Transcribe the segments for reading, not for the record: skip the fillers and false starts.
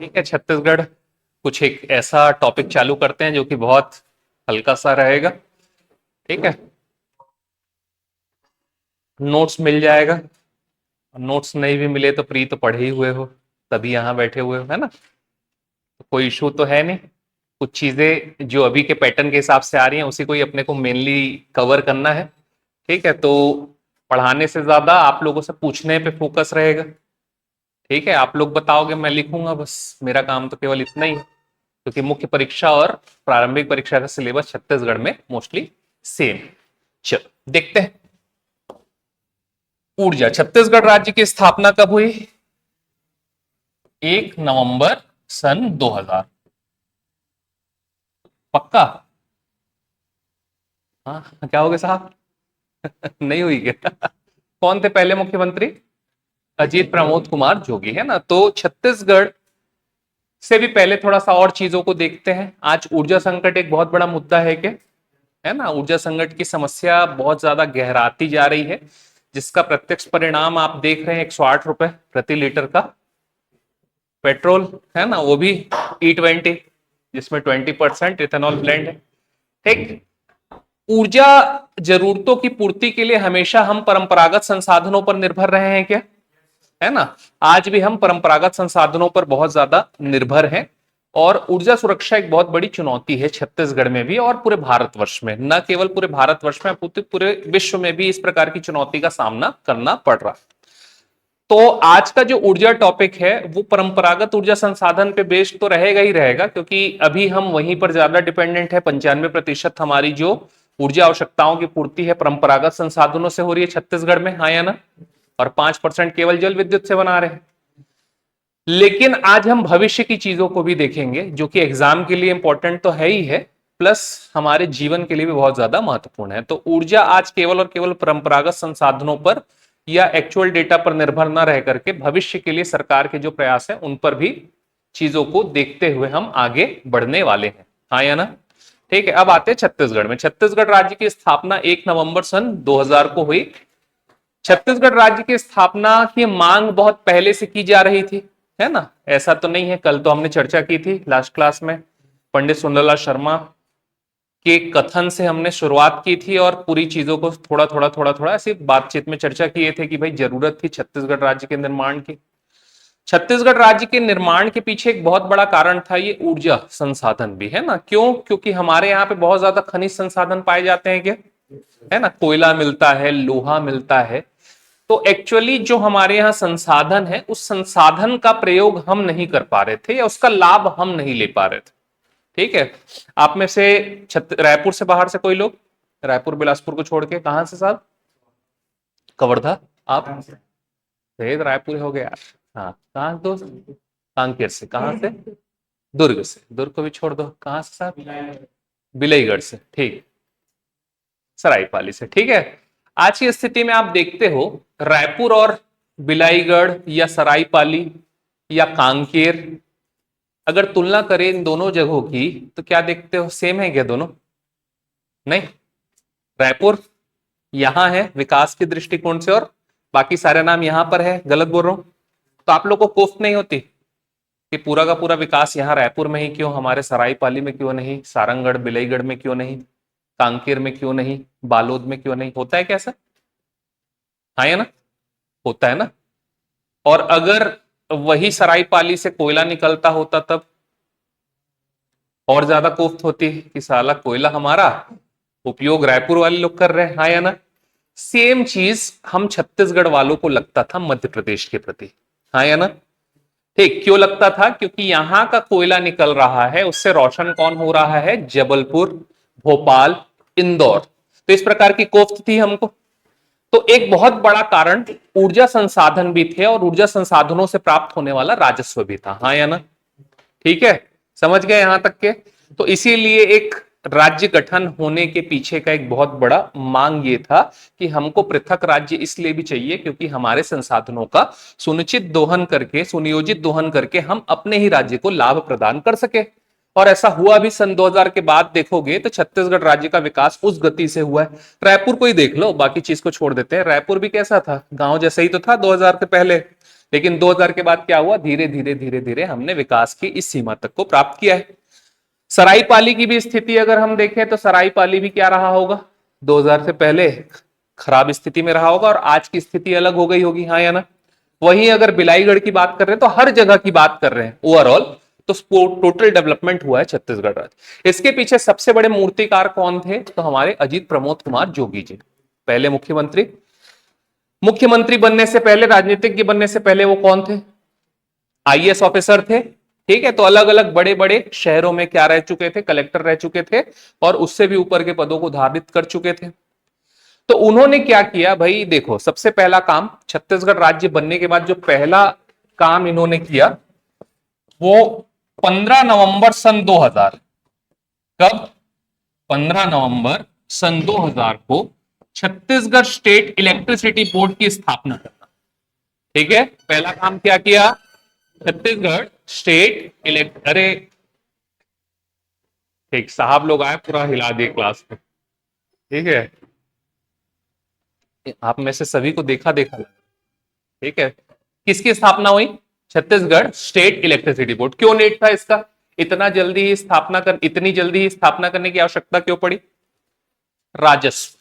ठीक है, छत्तीसगढ़ कुछ एक ऐसा टॉपिक चालू करते हैं जो कि बहुत हल्का सा रहेगा। ठीक है, नोट्स मिल जाएगा। नोट्स नहीं भी मिले तो प्री तो पढ़े ही हुए हो, तभी यहां बैठे हुए हो, है ना। तो कोई इशू तो है नहीं। कुछ चीजें जो अभी के पैटर्न के हिसाब से आ रही हैं उसी को ही अपने को मेनली कवर करना है। ठीक है, तो पढ़ाने से ज्यादा आप लोगों से पूछने पे फोकस रहेगा। ठीक है, आप लोग बताओगे मैं लिखूंगा, बस मेरा काम तो केवल इतना ही है, क्योंकि मुख्य परीक्षा और प्रारंभिक परीक्षा का सिलेबस छत्तीसगढ़ में मोस्टली सेम। चलो देखते हैं। ऊर्जा, छत्तीसगढ़ राज्य की स्थापना कब हुई? 1 नवंबर सन 2000। पक्का? हाँ, क्या हो गया साहब? नहीं हुई क्या? कौन थे पहले मुख्यमंत्री? अजीत प्रमोद कुमार जोगी, है ना। तो छत्तीसगढ़ से भी पहले थोड़ा सा और चीजों को देखते हैं। आज ऊर्जा संकट एक बहुत बड़ा मुद्दा है क्या, है ना। ऊर्जा संकट की समस्या बहुत ज्यादा गहराती जा रही है, जिसका प्रत्यक्ष परिणाम आप देख रहे हैं। 108 रुपए प्रति लीटर का पेट्रोल, है ना, वो भी E20, जिसमें 20% इथेनॉल ब्लेंड है। ठीक। ऊर्जा जरूरतों की पूर्ति के लिए हमेशा हम परंपरागत संसाधनों पर निर्भर रहे हैं क्या, है ना। आज भी हम परंपरागत संसाधनों पर बहुत ज्यादा निर्भर हैं। और ऊर्जा सुरक्षा एक बहुत बड़ी चुनौती है छत्तीसगढ़ में भी और पूरे भारतवर्ष में। न केवल पूरे भारतवर्ष में, पूरे विश्व में भी इस प्रकार की चुनौती का सामना करना पड़ रहा है। तो आज का जो ऊर्जा टॉपिक है वो परंपरागत ऊर्जा संसाधन पे बेस्ड तो रहेगा ही रहेगा, क्योंकि अभी हम वहीं पर ज्यादा डिपेंडेंट है। 95% हमारी जो ऊर्जा आवश्यकताओं की पूर्ति है परंपरागत संसाधनों से हो रही है छत्तीसगढ़ में, हाँ या ना। और 5% केवल जल विद्युत से बना रहे हैं। लेकिन आज हम भविष्य की चीजों को भी देखेंगे, जो कि एग्जाम के लिए इंपॉर्टेंट तो है ही है, प्लस हमारे जीवन के लिए भी बहुत ज्यादा महत्वपूर्ण है। तो ऊर्जा आज केवल और केवल परंपरागत संसाधनों पर या एक्चुअल डेटा पर निर्भर न रह करके भविष्य के लिए सरकार के जो प्रयास है उन पर भी चीजों को देखते हुए हम आगे बढ़ने वाले हैं, हाँ या ना। ठीक है, अब आते हैं छत्तीसगढ़ में। छत्तीसगढ़ राज्य की स्थापना 1 नवंबर सन 2000 को हुई। छत्तीसगढ़ राज्य की स्थापना की मांग बहुत पहले से की जा रही थी, है ना। ऐसा तो नहीं है, कल तो हमने चर्चा की थी लास्ट क्लास में, पंडित सुंदरलाल शर्मा के कथन से हमने शुरुआत की थी और पूरी चीजों को थोड़ा थोड़ा ऐसी बातचीत में चर्चा किए थे कि भाई जरूरत थी छत्तीसगढ़ राज्य के निर्माण की। छत्तीसगढ़ राज्य के निर्माण के पीछे एक बहुत बड़ा कारण था ये ऊर्जा संसाधन भी, है ना। क्यों? क्योंकि हमारे यहाँ पे बहुत ज्यादा खनिज संसाधन पाए जाते हैं क्या, है ना। कोयला मिलता है, लोहा मिलता है। तो एक्चुअली जो हमारे यहाँ संसाधन है उस संसाधन का प्रयोग हम नहीं कर पा रहे थे या उसका लाभ हम नहीं ले पा रहे थे। ठीक है, आप में से रायपुर से बाहर से कोई लोग, रायपुर बिलासपुर को छोड़ के, कहां से साहब? कवर्धा। आप शहीद रायपुर हो गया। हाँ, कहाँ दोस्त? कांकेर से। कहां से? दुर्ग से। दुर्ग को भी छोड़ दो। कहां से साहब? बिलईगढ़ से। ठीक, सरायपाली से। ठीक है, आज की स्थिति में आप देखते हो रायपुर और बिलाईगढ़ या सरायपाली या कांकेर, अगर तुलना करें इन दोनों जगहों की तो क्या देखते हो, सेम है क्या दोनों? नहीं। रायपुर यहां है विकास के दृष्टिकोण से और बाकी सारे नाम यहां पर है, गलत बोल रहा हूं? तो आप लोग को कोफ्त नहीं होती कि पूरा का पूरा विकास यहाँ रायपुर में ही क्यों, हमारे सरायपाली में क्यों नहीं, सारंगगढ़ बिलाईगढ़ में क्यों नहीं, कांकेर में क्यों नहीं, बालोद में क्यों नहीं? होता है कैसा? हाँ या ना? होता है ना। और अगर वही सरायपाली से कोयला निकलता होता तब और ज्यादा कोफ्त होती कि साला कोयला हमारा उपयोग रायपुर वाले लोग कर रहे हैं, हाँ या ना। सेम चीज हम छत्तीसगढ़ वालों को लगता था मध्य प्रदेश के प्रति, हाँ या ना। ठीक, क्यों लगता था? क्योंकि यहां का कोयला निकल रहा है, उससे रोशन कौन हो रहा है? जबलपुर, भोपाल, इंदौर। तो इस प्रकार की कोफ्त थी हमको। तो एक बहुत बड़ा कारण ऊर्जा संसाधन भी थे और ऊर्जा संसाधनों से प्राप्त होने वाला राजस्व भी था, हाँ या ना। ठीक है, समझ गए यहां तक के? तो इसीलिए एक राज्य गठन होने के पीछे का एक बहुत बड़ा मांग ये था कि हमको पृथक राज्य इसलिए भी चाहिए क्योंकि हमारे संसाधनों का सुनिश्चित दोहन करके, सुनियोजित दोहन करके हम अपने ही राज्य को लाभ प्रदान कर सके। और ऐसा हुआ भी। सन 2000 के बाद देखोगे तो छत्तीसगढ़ राज्य का विकास उस गति से हुआ है। रायपुर को ही देख लो, बाकी चीज को छोड़ देते हैं। रायपुर भी कैसा था? गांव जैसा ही तो था 2000 के पहले, लेकिन 2000 के बाद क्या हुआ, धीरे धीरे धीरे धीरे हमने विकास की इस सीमा तक को प्राप्त किया है। सराईपाली की भी स्थिति अगर हम देखें तो सराईपाली भी क्या रहा होगा, 2000 से पहले खराब स्थिति में रहा होगा और आज की स्थिति अलग हो गई होगी, हाँ या ना। वहीं अगर बिलाईगढ़ की बात कर रहे हैं तो हर जगह की बात कर रहे हैं ओवरऑल, तो टोटल डेवलपमेंट हुआ है छत्तीसगढ़ राज्य। इसके पीछे सबसे बड़े मूर्तिकार कौन थे, तो हमारे अजीत प्रमोद कुमार जोगी जी, पहले मुख्यमंत्री। मुख्यमंत्री बनने से पहले, राजनीतिज्ञ बनने से पहले वो कौन थे, आईएएस ऑफिसर थे, ठीक है। तो अलग अलग बड़े बड़े शहरों में क्या रह चुके थे, कलेक्टर रह चुके थे और उससे भी ऊपर के पदों को धारित कर चुके थे। तो उन्होंने क्या किया भाई, देखो सबसे पहला काम छत्तीसगढ़ राज्य बनने के बाद जो पहला काम इन्होंने किया वो 15 नवंबर सन 2000, कब, 15 नवंबर सन 2000 को छत्तीसगढ़ स्टेट इलेक्ट्रिसिटी बोर्ड की स्थापना करना, ठीक है। पहला काम क्या किया, छत्तीसगढ़ स्टेट अरे ठीक, साहब लोग आए, पूरा हिला दिए क्लास में, ठीक है। आप में से सभी को देखा देखा लगा, ठीक है। किसकी स्थापना हुई, छत्तीसगढ़ स्टेट इलेक्ट्रिसिटी बोर्ड। क्यों नेट था इसका, इतनी जल्दी ही स्थापना करने की आवश्यकता क्यों पड़ी, राजस्व,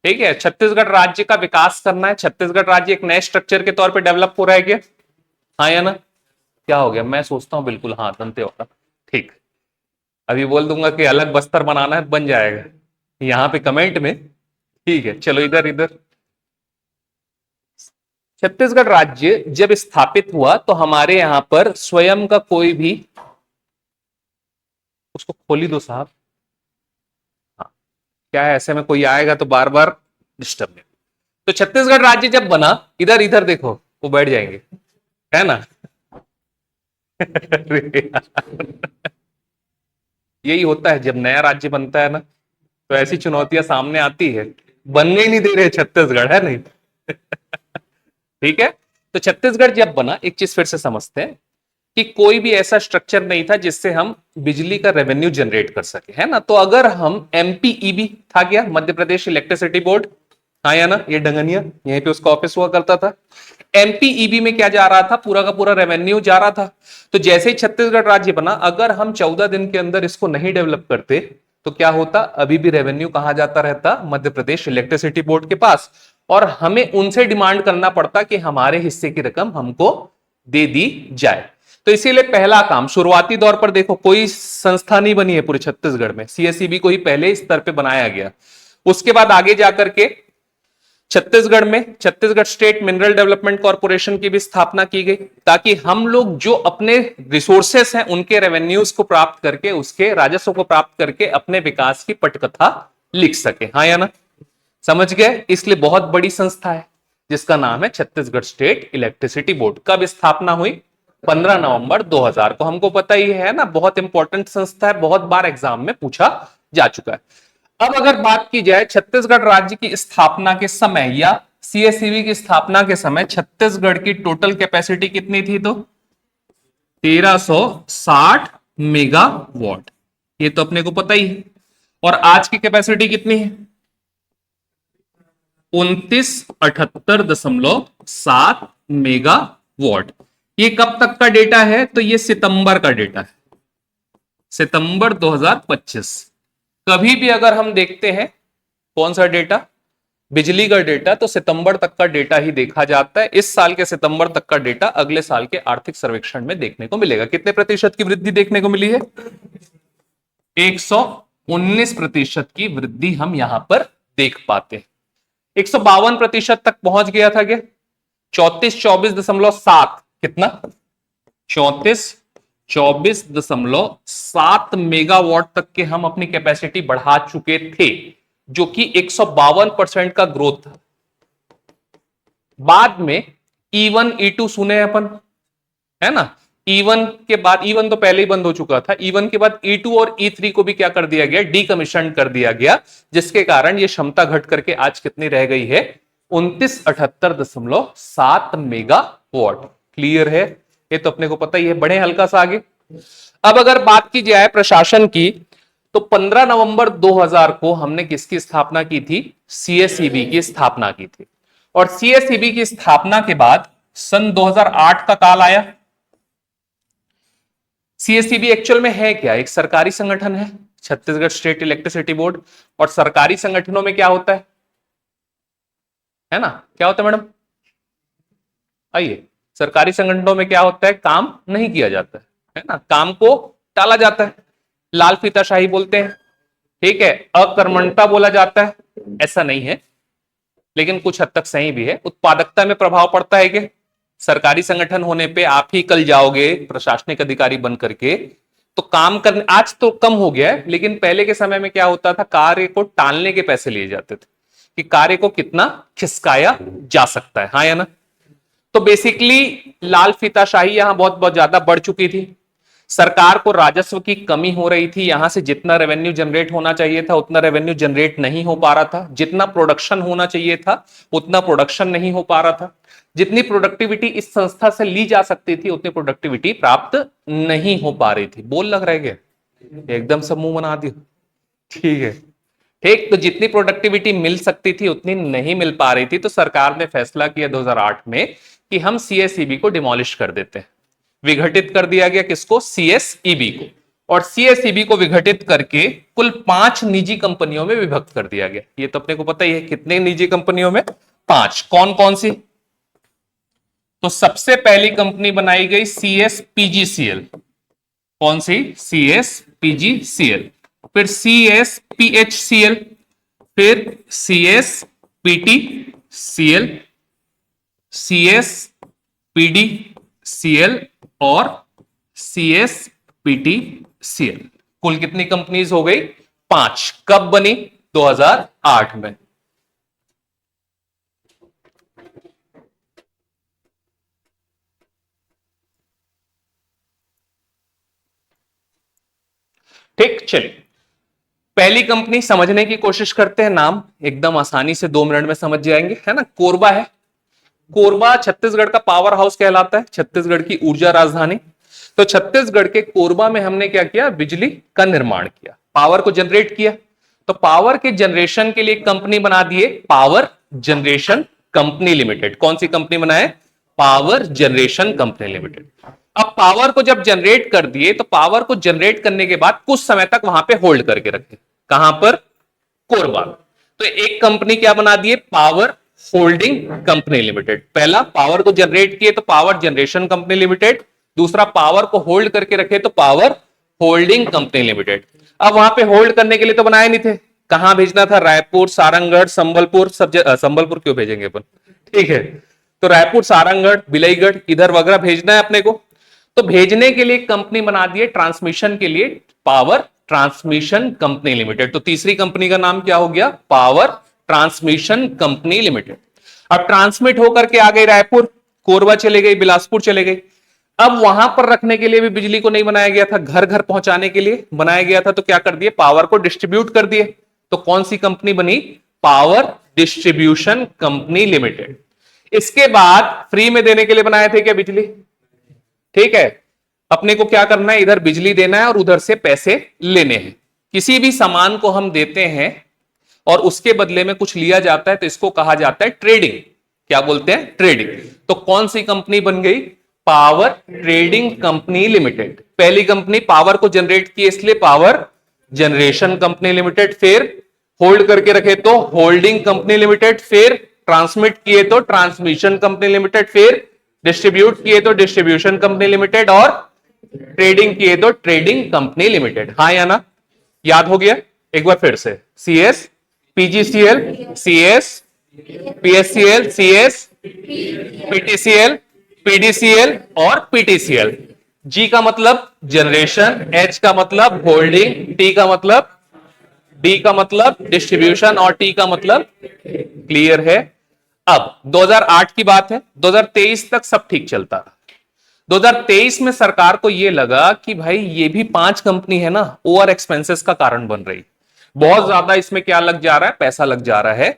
ठीक है। छत्तीसगढ़ राज्य का विकास करना है, छत्तीसगढ़ राज्य एक नए स्ट्रक्चर के तौर पे डेवलप हो रहा है क्या, हाँ या ना। क्या हो गया, मैं सोचता हूं बिल्कुल हाँ, दंते वाला, ठीक। अभी बोल दूंगा कि अलग बस्तर बनाना है, बन जाएगा यहां पे कमेंट में, ठीक है। चलो इधर इधर, छत्तीसगढ़ राज्य जब स्थापित हुआ तो हमारे यहां पर स्वयं का कोई भी, उसको खोली दो साहब, हाँ क्या है, ऐसे में कोई आएगा तो बार बार डिस्टर्ब नहीं। तो छत्तीसगढ़ राज्य जब बना, इधर इधर देखो वो बैठ जाएंगे, है ना। यही होता है जब नया राज्य बनता है ना, तो ऐसी चुनौतियां सामने आती है, बनने ही नहीं दे रहे छत्तीसगढ़, है नहीं। ठीक है। तो छत्तीसगढ़ जब बना, एक चीज फिर से समझते हैं कि कोई भी ऐसा स्ट्रक्चर नहीं था जिससे हम बिजली का रेवेन्यू जनरेट कर सके, है ना। तो अगर हम एमपीईबी था क्या, मध्य प्रदेश इलेक्ट्रिसिटी बोर्ड, हाँ या ना, ये डंगनिया यहीं पे उसका ऑफिस हुआ करता था। एमपीईबी में क्या जा रहा था, पूरा का पूरा रेवेन्यू जा रहा था। तो जैसे ही छत्तीसगढ़ राज्य बना, अगर हम 14 दिन के अंदर इसको नहीं डेवलप करते तो क्या होता, अभी भी रेवेन्यू कहां जाता रहता, मध्य प्रदेश इलेक्ट्रिसिटी बोर्ड के पास, और हमें उनसे डिमांड करना पड़ता कि हमारे हिस्से की रकम हमको दे दी जाए। तो इसीलिए पहला काम शुरुआती दौर पर, देखो कोई संस्था नहीं बनी है पूरे छत्तीसगढ़ में, सीएसईबी को ही पहले स्तर पे बनाया गया। उसके बाद आगे जाकर के छत्तीसगढ़ में Chhattisgarh state mineral development corporation की भी स्थापना की गई, ताकि हम लोग जो अपने रिसोर्सेस हैं उनके रेवेन्यूज को प्राप्त करके, उसके राजस्व को प्राप्त करके अपने विकास की पटकथा लिख सके, हाँ या ना, समझ गए। इसलिए बहुत बड़ी संस्था है जिसका नाम है छत्तीसगढ़ स्टेट इलेक्ट्रिसिटी बोर्ड। कब स्थापना हुई, 15 नवंबर 2000 को। हमको पता ही है ना, बहुत इंपॉर्टेंट संस्था है, बहुत बार एग्जाम में पूछा जा चुका है। अब अगर बात की जाए छत्तीसगढ़ राज्य की स्थापना के समय या सीएसईबी की स्थापना के समय, छत्तीसगढ़ की टोटल कैपेसिटी कितनी थी, तो 1360 मेगावाट, ये तो अपने को पता ही है। और आज की कैपेसिटी कितनी है, 2978.7 मेगावाट। ये कब तक का डेटा है, तो ये सितंबर का डेटा है, सितंबर 2025। कभी भी अगर हम देखते हैं कौन सा डेटा, बिजली का डेटा, तो सितंबर तक का डेटा ही देखा जाता है। इस साल के सितंबर तक का डेटा अगले साल के आर्थिक सर्वेक्षण में देखने को मिलेगा। कितने प्रतिशत की वृद्धि देखने को मिली है, 119% की वृद्धि हम यहां पर देख पाते हैं। 152% तक पहुंच गया था क्या, 34-24.7, कितना, 24-24.7 मेगावाट तक के हम अपनी कैपेसिटी बढ़ा चुके थे, जो कि 152% का ग्रोथ था। बाद में E1 E2 सुने अपन, है ना। E1 के बाद, E1 तो पहले ही बंद हो चुका था, E1 के बाद E2 और E3 को भी क्या कर दिया गया, डीकमीशन कर दिया गया, जिसके कारण ये क्षमता घट करके आज कितनी रह गई है, 2978.7 मेगावाट। क्लियर है, ये तो अपने को पता ही है। बढ़े हल्का सा आगे। अब अगर बात की जाए प्रशासन की, तो 15 नवंबर 2000 को हमने किसकी स्थापना की थी, सीएसईबी की स्थापना की थी। और सीएसईबी की स्थापना के बाद सन 2008 का काल आया। सीएसईबी एक्चुअल में है क्या? एक सरकारी संगठन है, छत्तीसगढ़ स्टेट इलेक्ट्रिसिटी बोर्ड। और सरकारी संगठनों में क्या होता है ना, क्या होता है मैडम? आइए, सरकारी संगठनों में क्या होता है? काम नहीं किया जाता है ना, काम को टाला जाता है, लाल फीताशाही बोलते हैं, ठीक है, अकर्मण्यता बोला जाता है। ऐसा नहीं है, लेकिन कुछ हद तक सही भी है। उत्पादकता में प्रभाव पड़ता है कि सरकारी संगठन होने पे आप ही कल जाओगे प्रशासनिक अधिकारी बन करके तो काम करने, आज तो कम हो गया है, लेकिन पहले के समय में क्या होता था, कार्य को टालने के पैसे लिए जाते थे कि कार्य को कितना खिसकाया जा सकता है, हाँ या ना। तो बेसिकली लाल फीताशाही यहां बहुत बहुत ज्यादा बढ़ चुकी थी। सरकार को राजस्व की कमी हो रही थी, यहां से जितना रेवेन्यू जनरेट होना चाहिए था उतना रेवेन्यू जनरेट नहीं हो पा रहा था, जितना प्रोडक्शन होना चाहिए था उतना प्रोडक्शन नहीं हो पा रहा था, जितनी प्रोडक्टिविटी इस संस्था से ली जा सकती थी उतनी प्रोडक्टिविटी प्राप्त नहीं हो पा रही थी। बोल लग रहा है क्या? एकदम सब मुंह बना दियो, ठीक है, ठीक। तो जितनी प्रोडक्टिविटी मिल सकती थी उतनी नहीं मिल पा रही थी, तो सरकार ने फैसला किया 2008 में कि हम सीएसईबी को डिमोलिश कर देते हैं। विघटित कर दिया गया किसको? सीएसईबी को। और सीएसईबी को विघटित करके कुल 5 निजी कंपनियों में विभक्त कर दिया गया। ये तो अपने को पता ही है, कितने निजी कंपनियों में? 5। कौन कौन सी? तो सबसे पहली कंपनी बनाई गई सीएसपीजीसीएल। कौन सी? सीएसपीजीसीएल। फिर सीएसपीएचसीएल, फिर सीएसपीटीसीएल, सीएसपीडीसीएल और सीएसपीटीसीएल। कुल कितनी कंपनीज हो गई? 5। कब बनी? 2008 में। ठीक, चलिए पहली कंपनी समझने की कोशिश करते हैं। नाम एकदम आसानी से 2 मिनट में समझ जाएंगे, है ना। कोरबा है। कोरबा छत्तीसगढ़ का पावर हाउस कहलाता है, छत्तीसगढ़ की ऊर्जा राजधानी। तो छत्तीसगढ़ के कोरबा में हमने क्या किया? बिजली का निर्माण किया, पावर को जनरेट किया। तो पावर के जनरेशन के लिए कंपनी बना दिए, पावर जनरेशन कंपनी लिमिटेड। कौन सी कंपनी बनाए? Power generation company limited. अब पावर को जब जनरेट कर दिए तो पावर को जनरेट करने के बाद कुछ समय तक वहां पे होल्ड करके रखे। कहां पर? कोरबा। तो एक कंपनी क्या बना दिए? Power holding company limited. पहला पावर को जनरेट किए तो पावर जनरेशन कंपनी लिमिटेड, दूसरा पावर को होल्ड करके रखे तो पावर होल्डिंग कंपनी लिमिटेड। अब वहां पे होल्ड करने के लिए तो बनाए नहीं थे, कहां भेजना था? रायपुर, सारंगगढ़, संबलपुर। संबलपुर क्यों भेजेंगे अपन, ठीक है। तो रायपुर, सारंगगढ़, बिलईगढ़ इधर वगैरह भेजना है अपने को। तो भेजने के लिए कंपनी बना दी है ट्रांसमिशन के लिए, पावर ट्रांसमिशन कंपनी लिमिटेड। तो तीसरी कंपनी का नाम क्या हो गया? Power transmission company limited. अब ट्रांसमिट होकर के आ गई रायपुर, कोरबा चले गई, बिलासपुर चले गई। अब वहां पर रखने के लिए भी बिजली को नहीं बनाया गया था, घर घर पहुंचाने के लिए बनाया गया था। तो क्या कर दिए? पावर को डिस्ट्रीब्यूट कर दिए। तो कौन सी कंपनी बनी? Power distribution company limited. इसके बाद फ्री में देने के लिए बनाए थे क्या बिजली? ठीक है, अपने को क्या करना है? इधर बिजली देना है और उधर से पैसे लेने हैं। किसी भी सामान को हम देते हैं और उसके बदले में कुछ लिया जाता है तो इसको कहा जाता है ट्रेडिंग। क्या बोलते हैं? ट्रेडिंग। तो कौन सी कंपनी बन गई? Power trading company limited. पहली कंपनी पावर को जनरेट की इसलिए पावर जनरेशन कंपनी लिमिटेड, फिर होल्ड करके रखे तो होल्डिंग कंपनी लिमिटेड, फिर ट्रांसमिट किए तो ट्रांसमिशन कंपनी लिमिटेड, फिर डिस्ट्रीब्यूट किए तो डिस्ट्रीब्यूशन कंपनी लिमिटेड और ट्रेडिंग किए तो ट्रेडिंग कंपनी लिमिटेड। हाँ या ना? याद हो गया? एक बार फिर से, CS PGCL, CS PSCL, CS PTCL, PDCL और पीटीसीएल। जी का मतलब जनरेशन, एच का मतलब होल्डिंग, टी का मतलब, डी का मतलब डिस्ट्रीब्यूशन और टी का मतलब, क्लियर है। अब 2008 की बात है, 2023 तक सब ठीक चलता रहा। 2023 में सरकार को यह लगा कि भाई ये भी 5 कंपनी है ना, ओवर एक्सपेंसेस का कारण बन रही, बहुत ज्यादा इसमें क्या लग जा रहा है? पैसा लग जा रहा है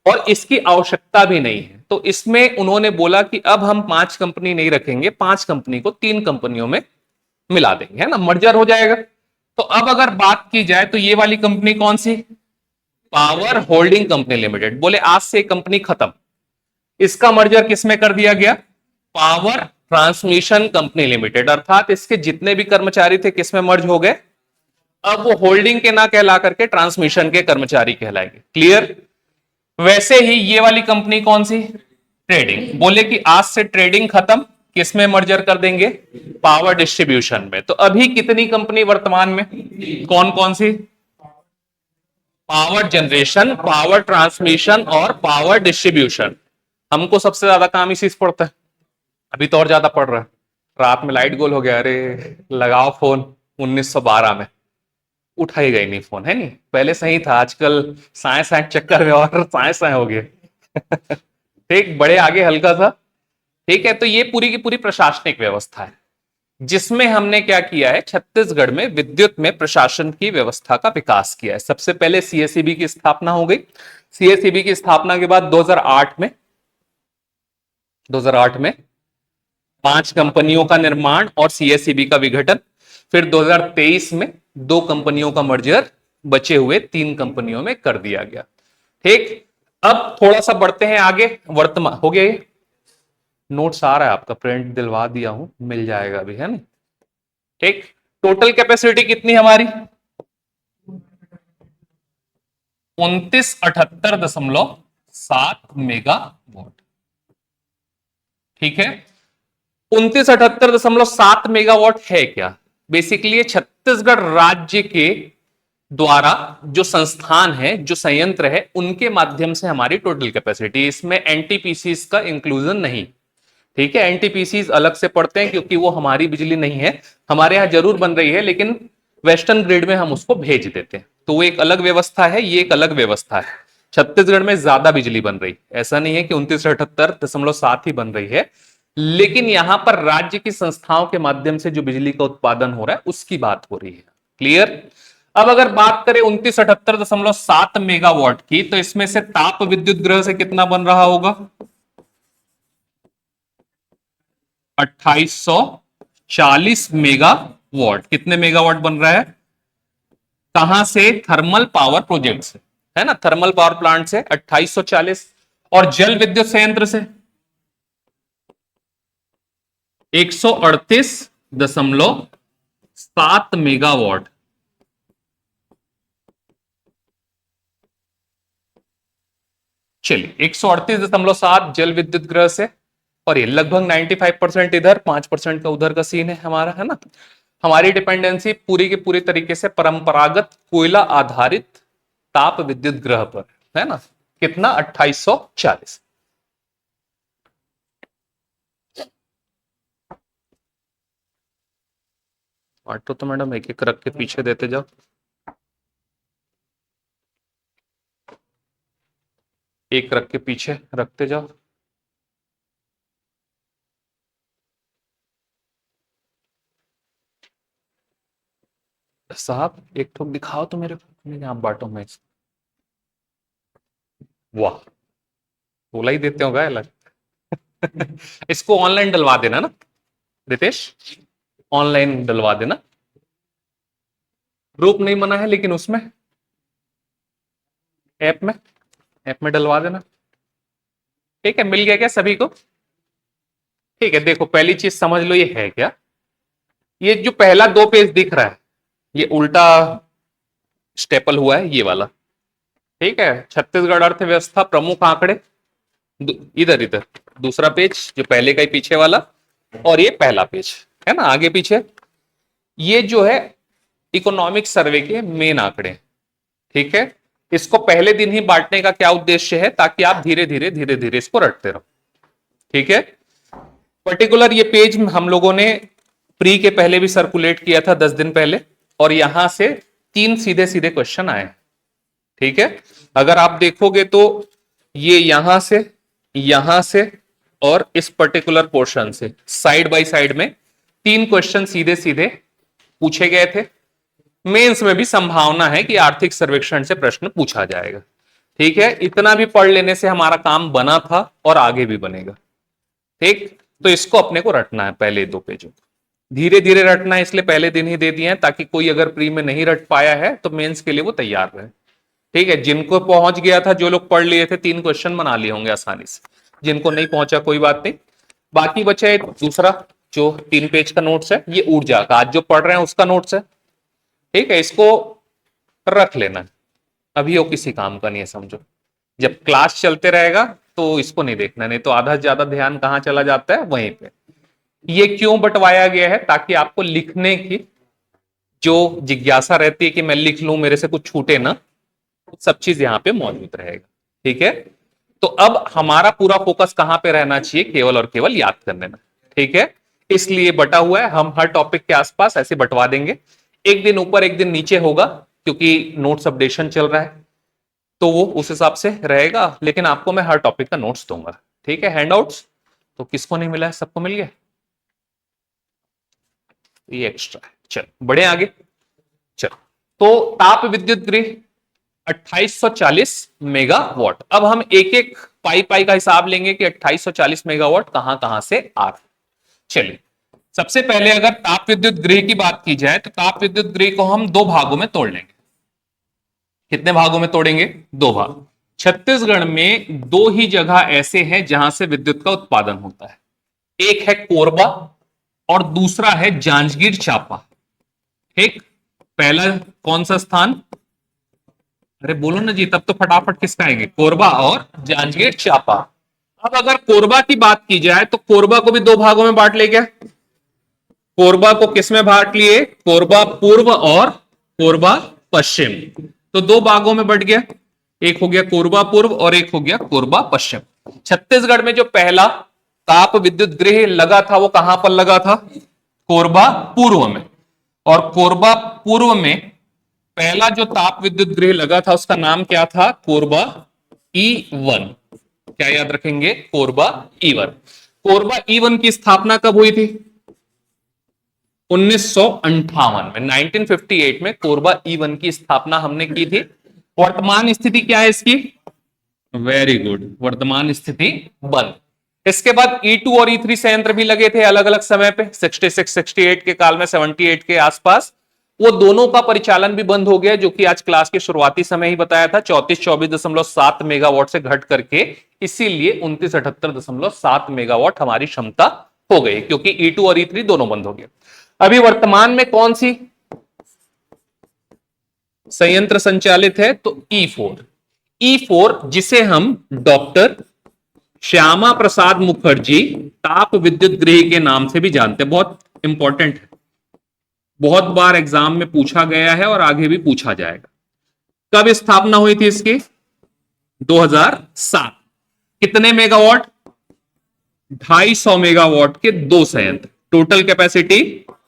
और इसकी आवश्यकता भी नहीं है। तो इसमें उन्होंने बोला कि अब हम 5 कंपनी नहीं रखेंगे, 5 कंपनी को 3 कंपनियों में मिला देंगे, है ना, मर्जर हो जाएगा। तो अब अगर बात की जाए तो ये वाली कंपनी कौन सी? Power holding company limited. बोले आज से कंपनी खत्म, इसका मर्जर किसमें कर दिया गया? पावर ट्रांसमिशन कंपनी लिमिटेड, अर्थात इसके जितने भी कर्मचारी थे किसमें मर्ज हो गए, अब वो होल्डिंग के ना कहला करके ट्रांसमिशन के कर्मचारी कहलाएंगे। क्लियर। वैसे ही ये वाली कंपनी कौन सी, ट्रेडिंग, बोले कि आज से ट्रेडिंग खत्म, किसमें मर्जर कर देंगे, पावर डिस्ट्रीब्यूशन में। तो अभी कितनी कंपनी वर्तमान में, कौन कौन सी, पावर जनरेशन, पावर ट्रांसमिशन और पावर डिस्ट्रीब्यूशन। हमको सबसे ज्यादा काम इसी से पड़ता है, अभी तो और ज्यादा पड़ रहा है। रात में लाइट गोल हो गया, अरे लगाओ फोन 1912 में, उठाई गई नहीं फोन, है नहीं, पहले सही था, आजकल साए साए चक्कर में और साए साए हो गए। ठीक, बड़े आगे हल्का था। ठीक है, तो ये पूरी की पूरी प्रशासनिक व्यवस्था है जिसमें हमने क्या किया है, छत्तीसगढ़ में विद्युत में प्रशासन की व्यवस्था का विकास किया है। सबसे पहले सीएसईबी की स्थापना हो गई। सीएसईबी की स्थापना के बाद 2008 में 5 कंपनियों का निर्माण और सीएसईबी का विघटन। फिर 2023 में 2 कंपनियों का मर्जर बचे हुए 3 कंपनियों में कर दिया गया। ठीक, अब थोड़ा सा बढ़ते हैं आगे। वर्तमान हो गया, ये नोट्स आ रहा है आपका, प्रिंट दिलवा दिया हूं, मिल जाएगा अभी, है ना। ठीक, टोटल कैपेसिटी कितनी हमारी, 2978.7 मेगावाट। ठीक है, 2978.7 मेगावाट है क्या, बेसिकली छत्तीसगढ़ राज्य के द्वारा जो संस्थान है, जो संयंत्र है, उनके माध्यम से हमारी टोटल कैपेसिटी, इसमें एनटीपीसी का इंक्लूजन नहीं। ठीक है, एनटीपीसी अलग से पढ़ते हैं क्योंकि वो हमारी बिजली नहीं है, हमारे यहां जरूर बन रही है लेकिन वेस्टर्न ग्रिड में हम उसको भेज देते हैं, तो वो एक अलग व्यवस्था है, ये एक अलग व्यवस्था है। छत्तीसगढ़ में ज्यादा बिजली बन रही, ऐसा नहीं है कि 2978.7 ही बन रही है, लेकिन यहां पर राज्य की संस्थाओं के माध्यम से जो बिजली का उत्पादन हो रहा है उसकी बात हो रही है। क्लियर। अब अगर बात करें 2978.7 मेगावाट की, तो इसमें से ताप विद्युत गृह से कितना बन रहा होगा, 2840 मेगावाट। कितने मेगावाट बन रहा है, कहां से, थर्मल पावर प्रोजेक्ट से, है ना, थर्मल पावर प्लांट से 2840, और जल विद्युत संयंत्र से 138.7 मेगावाट। चलिए, 138.7 जल विद्युत गृह से, और ये लगभग 95% इधर, 5% का उधर का सीन है हमारा, है ना। हमारी डिपेंडेंसी पूरी के पूरी तरीके से परंपरागत कोयला आधारित ताप विद्युत ग्रह पर, है ना। कितना, 2840। ऑटो तो मैडम एक एक रख के पीछे देते जाओ। एक रख के पीछे रखते जाओ। साहब एक ठोक दिखाओ तो मेरे को, आप बांटो मैं वाह, बोला ही देते हो अलग। इसको ऑनलाइन डलवा देना ना रितेश, ऑनलाइन डलवा देना, ग्रुप नहीं बना है लेकिन उसमें ऐप में डलवा देना। ठीक है, मिल गया क्या सभी को। ठीक है, देखो पहली चीज समझ लो, ये है क्या, ये जो पहला 2 पेज दिख रहा है ये उल्टा स्टेपल हुआ है, ये वाला। ठीक है, छत्तीसगढ़ अर्थव्यवस्था प्रमुख आंकड़े, इधर इधर दूसरा पेज जो पहले का ही पीछे वाला, और ये पहला पेज, है ना, आगे पीछे। ये जो है इकोनॉमिक सर्वे के मेन आंकड़े। ठीक है, इसको पहले दिन ही बांटने का क्या उद्देश्य है, ताकि आप धीरे धीरे धीरे धीरे इसको रटते रहो। ठीक है, पर्टिकुलर ये पेज हम लोगों ने प्री के पहले भी सर्कुलेट किया था 10 दिन पहले, और यहां से 3 सीधे सीधे क्वेश्चन आए। ठीक है, अगर आप देखोगे तो ये यहां से और इस पर्टिकुलर पोर्शन से साइड बाय साइड में 3 क्वेश्चन सीधे सीधे पूछे गए थे। मेंस में भी संभावना है कि आर्थिक सर्वेक्षण से प्रश्न पूछा जाएगा। ठीक है, इतना भी पढ़ लेने से हमारा काम बना था और आगे भी बनेगा। ठीक, तो इसको अपने को रटना है, पहले 2 पेजों को धीरे धीरे रटना है, इसलिए पहले दिन ही दे दिए हैं, ताकि कोई अगर प्री में नहीं रट पाया है तो मेंस के लिए वो तैयार रहे। ठीक है, जिनको पहुंच गया था, जो लोग पढ़ लिए थे, 3 क्वेश्चन बना लिए होंगे आसानी से, जिनको नहीं पहुंचा कोई बात नहीं, बाकी बचे दूसरा जो 3 पेज का नोट्स है, ये ऊर्जा का आज जो पढ़ रहे हैं उसका नोट्स है। ठीक है, इसको रख लेना, अभी वो किसी काम का नहीं है समझो। जब क्लास चलते रहेगा तो इसको नहीं देखना, नहीं तो आधा से ज्यादा ध्यान कहाँ चला जाता है, वहीं पे। ये क्यों बंटवाया गया है, ताकि आपको लिखने की जो जिज्ञासा रहती है कि मैं लिख लूं, मेरे से कुछ छूटे ना, सब चीज यहां पे मौजूद रहेगा। ठीक है, तो अब हमारा पूरा फोकस कहां पे रहना चाहिए, केवल और केवल याद करने में। ठीक है, इसलिए बटा हुआ है, हम हर टॉपिक के आसपास ऐसे बंटवा देंगे, एक दिन ऊपर एक दिन नीचे होगा, क्योंकि नोट्स अपडेशन चल रहा है तो वो उस हिसाब से रहेगा, लेकिन आपको मैं हर टॉपिक का नोट्स दूंगा। ठीक है, हैंडआउट्स तो किसको नहीं मिला है, सबको मिल गया, ये एक्स्ट्रा है। चल बढ़े आगे। चल, तो ताप विद्युत गृह 2840 मेगावाट। अब हम एक एक पाई पाई का हिसाब लेंगे कि 2840 मेगावाट कहां कहां से आ रहा है। चलिए, सबसे पहले अगर ताप विद्युत गृह की बात की जाए तो ताप विद्युत गृह को हम 2 भागों में तोड़ लेंगे। कितने भागों में तोड़ेंगे, 2 भाग। छत्तीसगढ़ में 2 ही जगह ऐसे हैं जहां से विद्युत का उत्पादन होता है, एक है कोरबा और दूसरा है जांजगीर चांपा। ठीक, पहला कौन सा स्थान, अरे बोलो ना जी, तब तो फटाफट किसका आएंगे, कोरबा और जांजगीर चांपा। अब अगर कोरबा की बात की जाए तो कोरबा को भी 2 भागों में बांट ले गया। कोरबा को किस में बांट लिए, कोरबा पूर्व और कोरबा पश्चिम, तो 2 भागों में बट गया, एक हो गया कोरबा पूर्व और एक हो गया कोरबा पश्चिम। छत्तीसगढ़ में जो पहला ताप विद्युत गृह लगा था वो कहां पर लगा था, कोरबा पूर्व में। और कोरबा पूर्व में पहला जो ताप विद्युत गृह लगा था उसका नाम क्या था, कोरबा E1। क्या याद रखेंगे, कोरबा E1। कोरबा E1 की स्थापना कब हुई थी, 1958 में, 1958 में कोरबा E1 की स्थापना हमने की थी। वर्तमान स्थिति क्या है इसकी, वेरी गुड, वर्तमान स्थिति बंद। इसके बाद E2 और E3 संयंत्र भी लगे थे अलग अलग समय पे, 66 68 के काल में, 78 के आसपास। वो दोनों का परिचालन भी बंद हो गया, जो कि आज क्लास के शुरुआती समय ही बताया था, 3424.7 मेगावाट से घट करके इसीलिए 2978.7 मेगावाट हमारी क्षमता हो गई, क्योंकि E2 और E3 दोनों बंद हो गए। अभी वर्तमान में कौन सी संयंत्र संचालित है, तो E4। E4 जिसे हम डॉक्टर श्यामा प्रसाद मुखर्जी ताप विद्युत गृह के नाम से भी जानते हैं, बहुत इंपॉर्टेंट है, बहुत बार एग्जाम में पूछा गया है और आगे भी पूछा जाएगा। कब स्थापना हुई थी इसकी, 2007। कितने मेगावाट, 250 मेगावाट के 2 संयंत्र, टोटल कैपेसिटी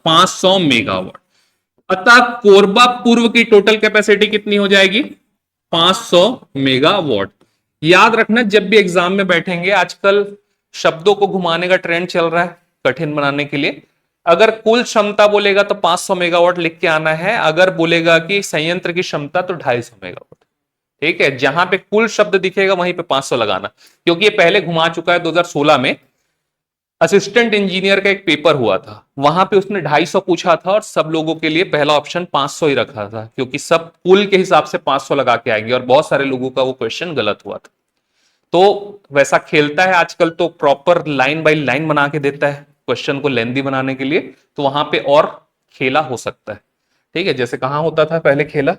500 मेगावाट। अतः कोरबा पूर्व की टोटल कैपेसिटी कितनी हो जाएगी, 500 मेगावाट। याद रखना, जब भी एग्जाम में बैठेंगे, आजकल शब्दों को घुमाने का ट्रेंड चल रहा है कठिन बनाने के लिए। अगर कुल क्षमता बोलेगा तो 500 मेगावाट लिख के आना है, अगर बोलेगा कि संयंत्र की क्षमता तो 250 मेगावाट। ठीक है, जहां पे कुल शब्द दिखेगा वहीं पे 500 लगाना, क्योंकि ये पहले घुमा चुका है। 2016 में असिस्टेंट इंजीनियर का एक पेपर हुआ था, वहां पे उसने 250 पूछा था और सब लोगों के लिए पहला ऑप्शन 500 ही रखा था, क्योंकि सब कुल के हिसाब से 500 लगा के आएंगे, और बहुत सारे लोगों का वो क्वेश्चन गलत हुआ था। तो वैसा खेलता है आजकल, तो प्रॉपर लाइन बाय लाइन बना के देता है क्वेश्चन को लेंदी बनाने के लिए, तो वहां पे और खेला हो सकता है। ठीक है, जैसे कहां होता था पहले खेला,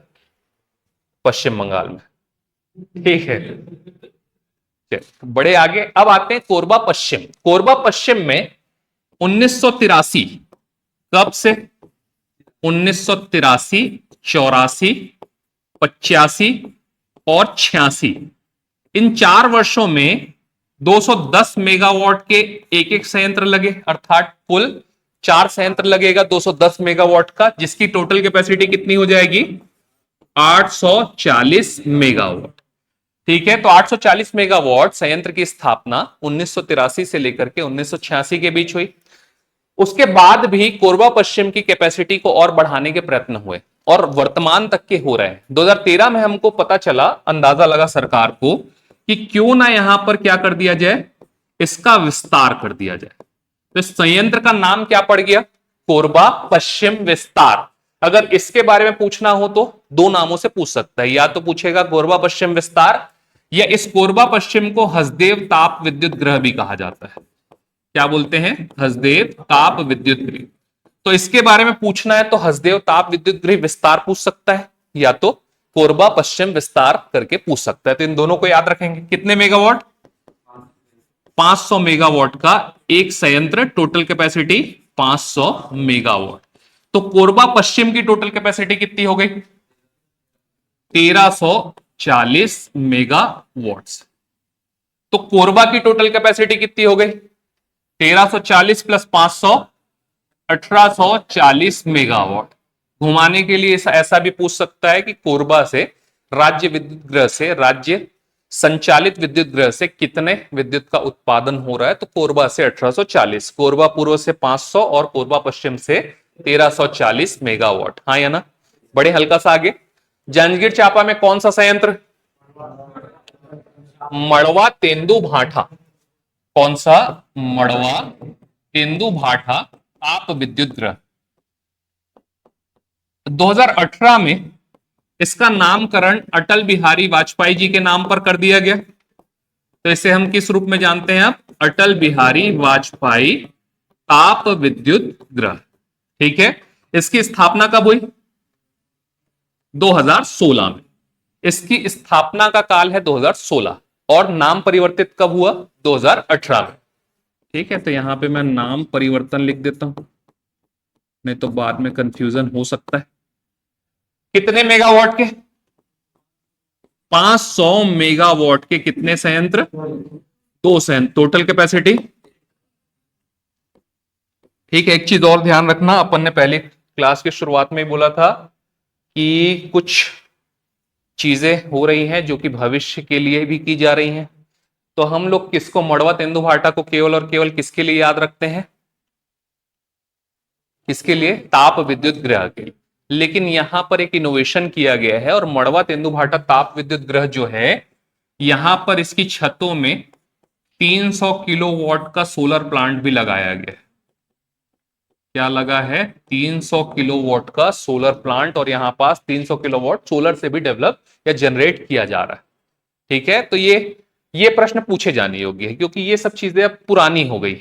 पश्चिम बंगाल में। ठीक है, बड़े आगे। अब आते हैं कोरबा पश्चिम। कोरबा पश्चिम में 1983, कब से, 1983, 84, 85 और 86, इन 4 वर्षों में 210 मेगावाट के एक एक संयंत्र लगे, अर्थात कुल 4 संयंत्र लगेगा 210 मेगावाट का, जिसकी टोटल कैपेसिटी कितनी हो जाएगी, 840 मेगावाट। ठीक है, तो 840 मेगावाट संयंत्र की स्थापना 1983 से लेकर के 1986 के बीच हुई। उसके बाद भी कोरबा पश्चिम की कैपेसिटी को और बढ़ाने के प्रयत्न हुए और वर्तमान तक के हो रहे हैं। 2013 में हमको पता चला, अंदाजा लगा सरकार को कि क्यों ना यहां पर क्या कर दिया जाए, इसका विस्तार कर दिया जाए। तो इस संयंत्र का नाम क्या पड़ गया, कोरबा पश्चिम विस्तार। अगर इसके बारे में पूछना हो तो 2 नामों से पूछ सकता है, या तो पूछेगा कोरबा पश्चिम विस्तार, या इस कोरबा पश्चिम को हसदेव ताप विद्युत गृह भी कहा जाता है। क्या बोलते हैं, हसदेव ताप विद्युत गृह। तो इसके बारे में पूछना है तो हसदेव ताप विद्युत गृह विस्तार पूछ सकता है, या तो कोरबा पश्चिम विस्तार करके पूछ सकता है। तो इन दोनों को याद रखेंगे। कितने मेगावाट, 500 मेगावाट का एक संयंत्र, टोटल कैपेसिटी 500 मेगावाट। तो कोरबा पश्चिम की टोटल कैपेसिटी कितनी हो गई, 1340 मेगावाट। तो कोरबा की टोटल कैपेसिटी कितनी हो गई, 1340 प्लस 500, 1840 मेगावाट। घुमाने के लिए ऐसा भी पूछ सकता है कि कोरबा से राज्य विद्युत गृह से, राज्य संचालित विद्युत गृह से कितने विद्युत का उत्पादन हो रहा है। तो कोरबा से 1840, कोरबा पूर्व से 500 और कोरबा पश्चिम से 1340 मेगावाट। हाँ या ना, बड़े हल्का सा आगे। जांजगीर चांपा में कौन सा संयंत्र, मड़वा तेंदु भाठा। कौन सा, मड़वा तेंदु भाठा ताप विद्युत गृह। 2018 में इसका नामकरण अटल बिहारी वाजपेयी जी के नाम पर कर दिया गया। तो इसे हम किस रूप में जानते हैं आप, अटल बिहारी वाजपेयी ताप विद्युत गृह। ठीक है, इसकी स्थापना कब हुई, 2016 में। इसकी स्थापना का काल है 2016 और नाम परिवर्तित कब हुआ, 2018 में। ठीक है, तो यहां पे मैं नाम परिवर्तन लिख देता हूं, नहीं तो बाद में कंफ्यूजन हो सकता है। कितने मेगावाट के, 500 मेगावाट के कितने संयंत्र, 2 संयंत्र, टोटल कैपेसिटी। ठीक है, एक चीज और ध्यान रखना, अपन ने पहले क्लास की शुरुआत में बोला था कि कुछ चीजें हो रही हैं जो कि भविष्य के लिए भी की जा रही हैं। तो हम लोग किसको, मड़वा तेंदु भाठा को केवल और केवल किसके लिए याद रखते हैं, किसके लिए, ताप विद्युत गृह के लिए। लेकिन यहां पर एक इनोवेशन किया गया है और मड़वा तेंदु भाठा ताप विद्युत गृह जो है, यहां पर इसकी छतों में 300 किलोवाट का सोलर प्लांट भी लगाया गया है। क्या लगा है, 300 किलोवाट का सोलर प्लांट, और यहां पास 300 किलोवाट सोलर से भी डेवलप या जनरेट किया जा रहा है। ठीक है, तो ये प्रश्न पूछे जाने योग्य है, क्योंकि ये सब चीजें अब पुरानी हो गई।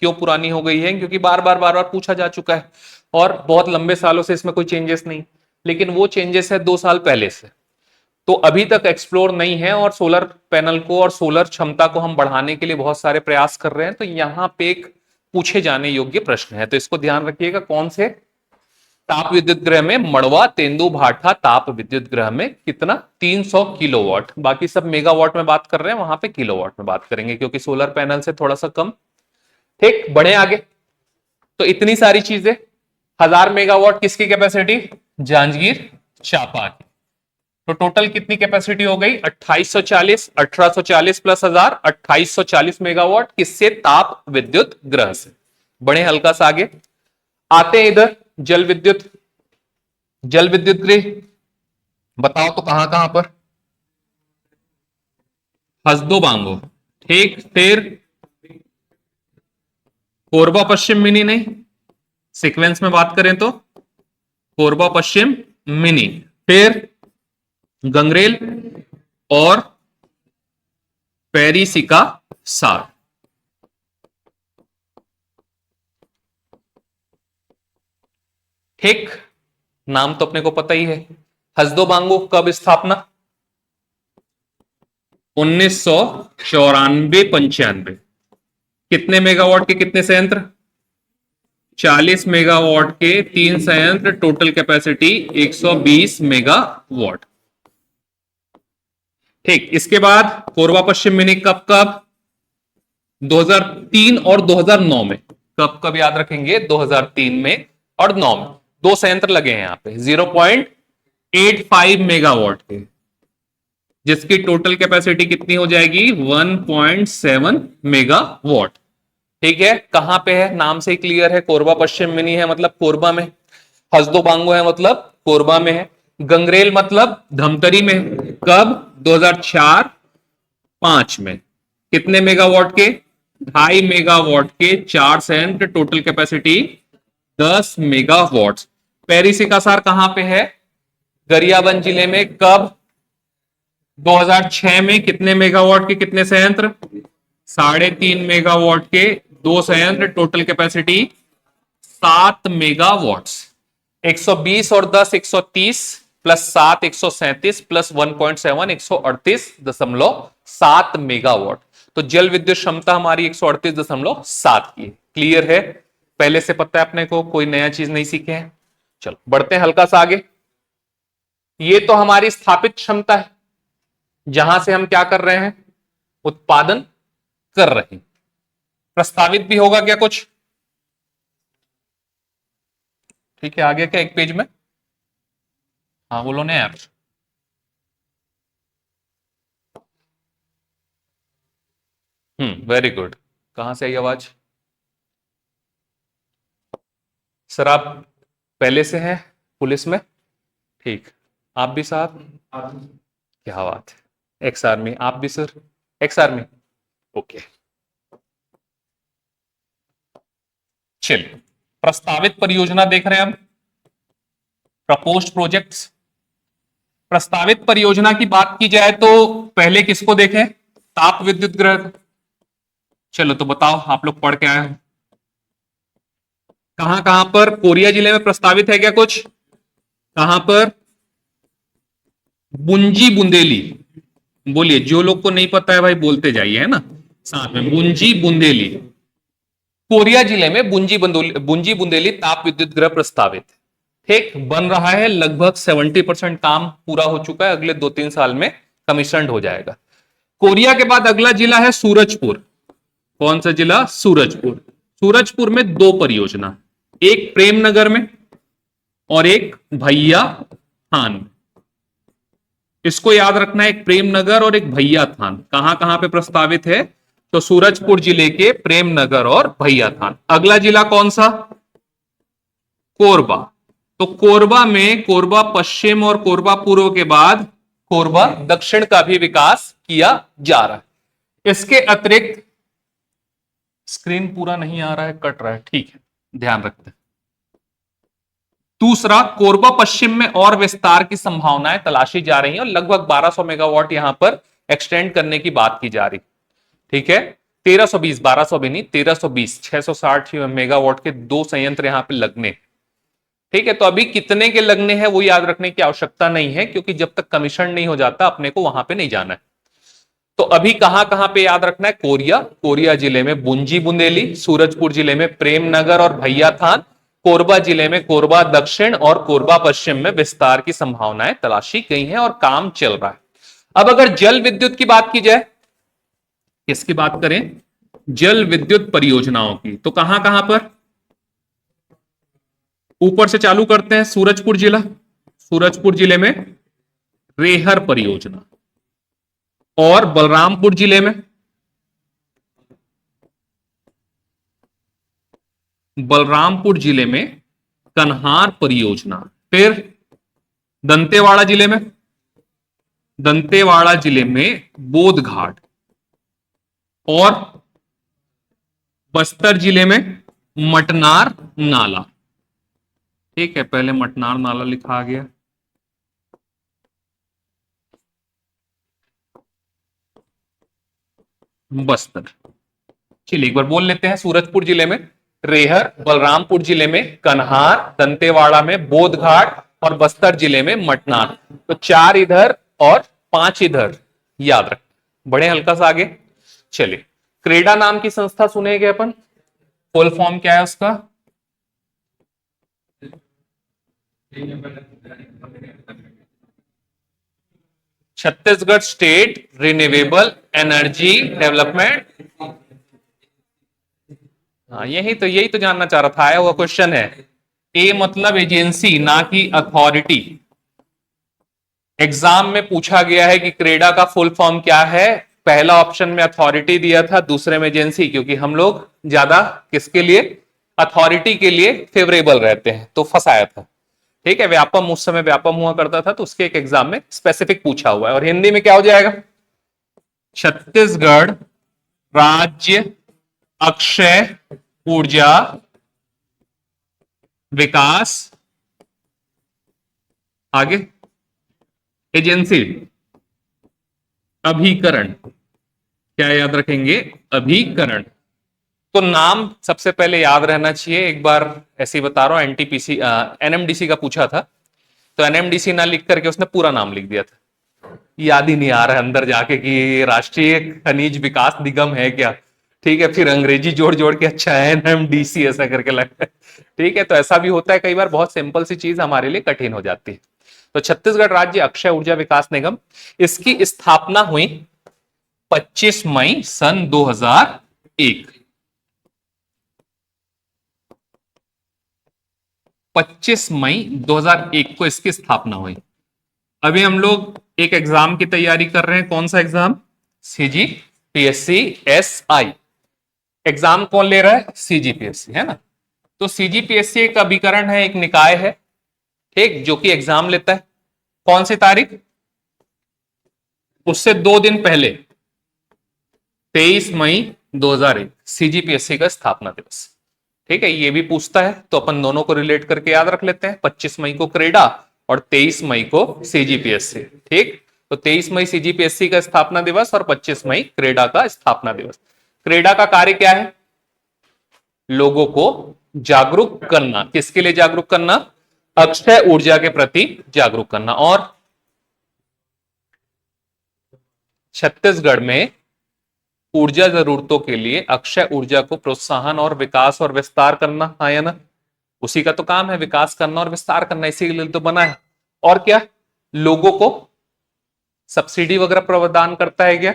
क्यों पुरानी हो गई है, क्योंकि बार बार पूछा जा चुका है और बहुत लंबे सालों से इसमें कोई चेंजेस नहीं। लेकिन वो चेंजेस है 2 साल पहले से, तो अभी तक एक्सप्लोर नहीं है। और सोलर पैनल को और सोलर क्षमता को हम बढ़ाने के लिए बहुत सारे प्रयास कर रहे हैं। तो यहां पे एक पूछे जाने योग्य प्रश्न है, तो इसको ध्यान रखिएगा। कौन से, ताप विद्युत गृह में, मड़वा तेंदु भाठा ताप विद्युत गृह में कितना, 300 किलोवाट। बाकी सब मेगावाट में बात कर रहे हैं, वहां पे किलोवाट में बात करेंगे, क्योंकि सोलर पैनल से थोड़ा सा कम। ठीक, बढ़े आगे। तो इतनी सारी चीजें, 1000 मेगावाट किसकी कैपेसिटी, जांजगीर चांपा की। तो टोटल कितनी कैपेसिटी हो गई, 2840, 1840 प्लस 1000, 2840 मेगावाट। किससे, ताप विद्युत गृह से। बढ़े हल्का सा आगे, आते हैं इधर जल विद्युत, जल विद्युत गृह। बताओ तो कहां कहां पर, हसदो बांगो। ठीक, फिर कोरबा पश्चिम मिनी, नहीं, सीक्वेंस में बात करें तो कोरबा पश्चिम मिनी, फिर गंगरेल और पेरिसिका सार। ठीक, नाम तो अपने को पता ही है। हसदो बांगो कब स्थापना, 1994-95। कितने मेगावाट के कितने संयंत्र, 40 मेगावाट के 3 संयंत्र, टोटल कैपेसिटी 120 मेगावाट। ठीक, इसके बाद कोरबा पश्चिम मिनी कब कब, 2003 और 2009 में। कब कब याद रखेंगे, 2003 में और 9 में। 2 संयंत्र लगे हैं यहां पे 0.85 मेगावाट के, जिसकी टोटल कैपेसिटी कितनी हो जाएगी, 1.7 मेगावाट। ठीक है, कहां पे है, नाम से ही क्लियर है, कोरबा पश्चिम मिनी है मतलब कोरबा में, हसदो बांगो है मतलब कोरबा में है, गंगरेल मतलब धमतरी में। कब, 2004-5 में। कितने मेगावाट के, 2.5 मेगावाट के 4 संयंत्र, टोटल कैपेसिटी 10 मेगावाट। पेरिसिकासार कहां पे है, गरियाबंद जिले में। कब, 2006 में। कितने मेगावाट के कितने संयंत्र, 3.5 मेगावाट के दो संयंत्र, टोटल कैपेसिटी 7 मेगावाट्स। 120 और 10 130 प्लस 7 137 प्लस 1.7 138.7 मेगावाट। तो जल विद्युत क्षमता हमारी 138.7 की। क्लियर है? पहले से पता है अपने को, कोई नया चीज नहीं सीखे हैं। चलो बढ़ते हैं हल्का सा आगे। ये तो हमारी स्थापित क्षमता है, जहां से हम क्या कर रहे हैं, उत्पादन कर रहे हैं। प्रस्तावित भी होगा क्या कुछ? ठीक है, आगे क्या एक पेज में? हाँ बोलो ना यार। Very good. कहां से आई आवाज? सर आप पहले से हैं पुलिस में? ठीक। आप भी साहब? क्या बात है, एक्स आर्मी। आप भी सर? Ex army. ओके। चलिए, प्रस्तावित परियोजना देख रहे हैं हम, प्रपोज्ड प्रोजेक्ट्स। प्रस्तावित परियोजना की बात की जाए तो पहले किसको देखें? ताप विद्युत ग्रह। चलो तो बताओ, आप लोग पढ़ के आए हो। कहां कहां पर कोरिया जिले में प्रस्तावित है क्या कुछ? कहां पर? बुंजी बुंदेली। बोलिए, जो लोग को नहीं पता है भाई बोलते जाइए, है ना साथ में। बुंजी बुंदेली, कोरिया जिले में बुंजी बुंदेली ताप विद्युत गृह प्रस्तावित। ठीक, बन रहा है, लगभग 70% काम पूरा हो चुका है, अगले 2-3 साल में कमीशन हो जाएगा। कोरिया के बाद अगला जिला है सूरजपुर। कौन सा जिला? सूरजपुर। सूरजपुर में दो परियोजना, एक प्रेमनगर में और एक भैया थान में। इसको याद रखना है, एक प्रेमनगर और एक भैया थान। कहां कहां पे प्रस्तावित है? तो सूरजपुर जिले के प्रेमनगर और भैया थान। अगला जिला कौन सा? कोरबा। तो कोरबा में कोरबा पश्चिम और कोरबा पूर्व के बाद कोरबा दक्षिण का भी विकास किया जा रहा है। इसके अतिरिक्त, स्क्रीन पूरा नहीं आ रहा है, कट रहा है, ठीक है, ध्यान रखते हैं। दूसरा, कोरबा पश्चिम में और विस्तार की संभावनाएं तलाशी जा रही हैं और लगभग 1200 मेगावाट यहां पर एक्सटेंड करने की बात की जा रही। ठीक है, 1320, 1200 भी नहीं, 1320, 660 मेगावाट के दो संयंत्र यहां पे लगने। ठीक है, तो अभी कितने के लगने हैं वो याद रखने की आवश्यकता नहीं है, क्योंकि जब तक कमीशन नहीं हो जाता अपने को वहां पे नहीं जाना है। तो अभी कहां कहां पे याद रखना है? कोरिया जिले में बुंजी बुंदेली, सूरजपुर जिले में प्रेमनगर और भैया थान, कोरबा जिले में कोरबा दक्षिण और कोरबा पश्चिम में विस्तार की संभावनाएं तलाशी गई हैं और काम चल रहा है। अब अगर जल विद्युत की बात की जाए, किसकी बात करें? जल विद्युत परियोजनाओं की, तो कहां कहां पर? ऊपर से चालू करते हैं, सूरजपुर जिला। सूरजपुर जिले में रेहर परियोजना, और बलरामपुर जिले में, बलरामपुर जिले में कन्हार परियोजना। फिर दंतेवाड़ा जिले में, दंतेवाड़ा जिले में बोधघाट, और बस्तर जिले में मटनार नाला। ठीक है, पहले मटनार नाला लिखा आ गया। बस्तर। चलिए एक बार बोल लेते हैं। सूरजपुर जिले में रेहर, बलरामपुर जिले में कन्हार, दंतेवाड़ा में बोधघाट और बस्तर जिले में मटनार। तो 4 इधर और 5 इधर, याद रख। बड़े हल्का सा आगे चलिए। क्रेडा नाम की संस्था सुनेंगे अपन, फुल फॉर्म क्या है उसका? Chhattisgarh state renewable energy development. हाँ, यही तो जानना चाह रहा था, आया हुआ क्वेश्चन है। ए मतलब एजेंसी, ना कि अथॉरिटी। एग्जाम में पूछा गया है कि क्रेडा का फुल फॉर्म क्या है। पहला ऑप्शन में अथॉरिटी दिया था, दूसरे में एजेंसी, क्योंकि हम लोग ज्यादा किसके लिए? अथॉरिटी के लिए फेवरेबल रहते हैं, तो फंसाया था। ठीक है, व्यापम उस समय व्यापम हुआ करता था, तो उसके एक एग्जाम में स्पेसिफिक पूछा हुआ है। और हिंदी में क्या हो जाएगा? छत्तीसगढ़ राज्य अक्षय ऊर्जा विकास, आगे एजेंसी, अभिकरण। क्या याद रखेंगे? अभिकरण। तो नाम सबसे पहले याद रहना चाहिए। एक बार ऐसे ही बता रहा हूं, एनटीपीसी एनएमडीसी का पूछा था, तो एनएमडीसी ना लिख करके उसने पूरा नाम लिख दिया था। याद ही नहीं आ रहा है अंदर जाके कि राष्ट्रीय खनिज विकास निगम है क्या। ठीक है, फिर अंग्रेजी जोड़ जोड़ के अच्छा है एनएमडीसी ऐसा करके लगता है। ठीक है, तो ऐसा भी होता है कई बार, बहुत सिंपल सी चीज हमारे लिए कठिन हो जाती है। तो छत्तीसगढ़ राज्य अक्षय ऊर्जा विकास निगम, इसकी स्थापना हुई 25 मई सन 2001। 25 मई 2001 को इसकी स्थापना हुई। अभी हम लोग एक एग्जाम की तैयारी कर रहे हैं, कौन सा एग्जाम? सीजीपीएससी एसआई एग्जाम कौन ले रहा है? सीजीपीएससी, है ना। तो सीजीपीएससी एक अभिकरण है, एक निकाय है, ठीक, जो कि एग्जाम लेता है। कौन सी तारीख? उससे 2 दिन पहले 23 मई 2001 सीजीपीएससी का स्थापना दिवस। ठीक है, ये भी पूछता है तो अपन दोनों को रिलेट करके याद रख लेते हैं। 25 मई को क्रेडा और 23 मई को सीजीपीएससी। ठीक, तो 23 मई सीजीपीएससी का स्थापना दिवस और 25 मई क्रेडा का स्थापना दिवस। क्रेडा का कार्य क्या है? लोगों को जागरूक करना। किसके लिए जागरूक करना? अक्षय ऊर्जा के प्रति जागरूक करना। और छत्तीसगढ़ में ऊर्जा जरूरतों के लिए अक्षय ऊर्जा को प्रोत्साहन और विकास और विस्तार करना, हाँ या ना? उसी का तो काम है, विकास करना और विस्तार करना, इसी के लिए तो बना है। और क्या, लोगों को सब्सिडी वगैरह प्रदान करता है क्या,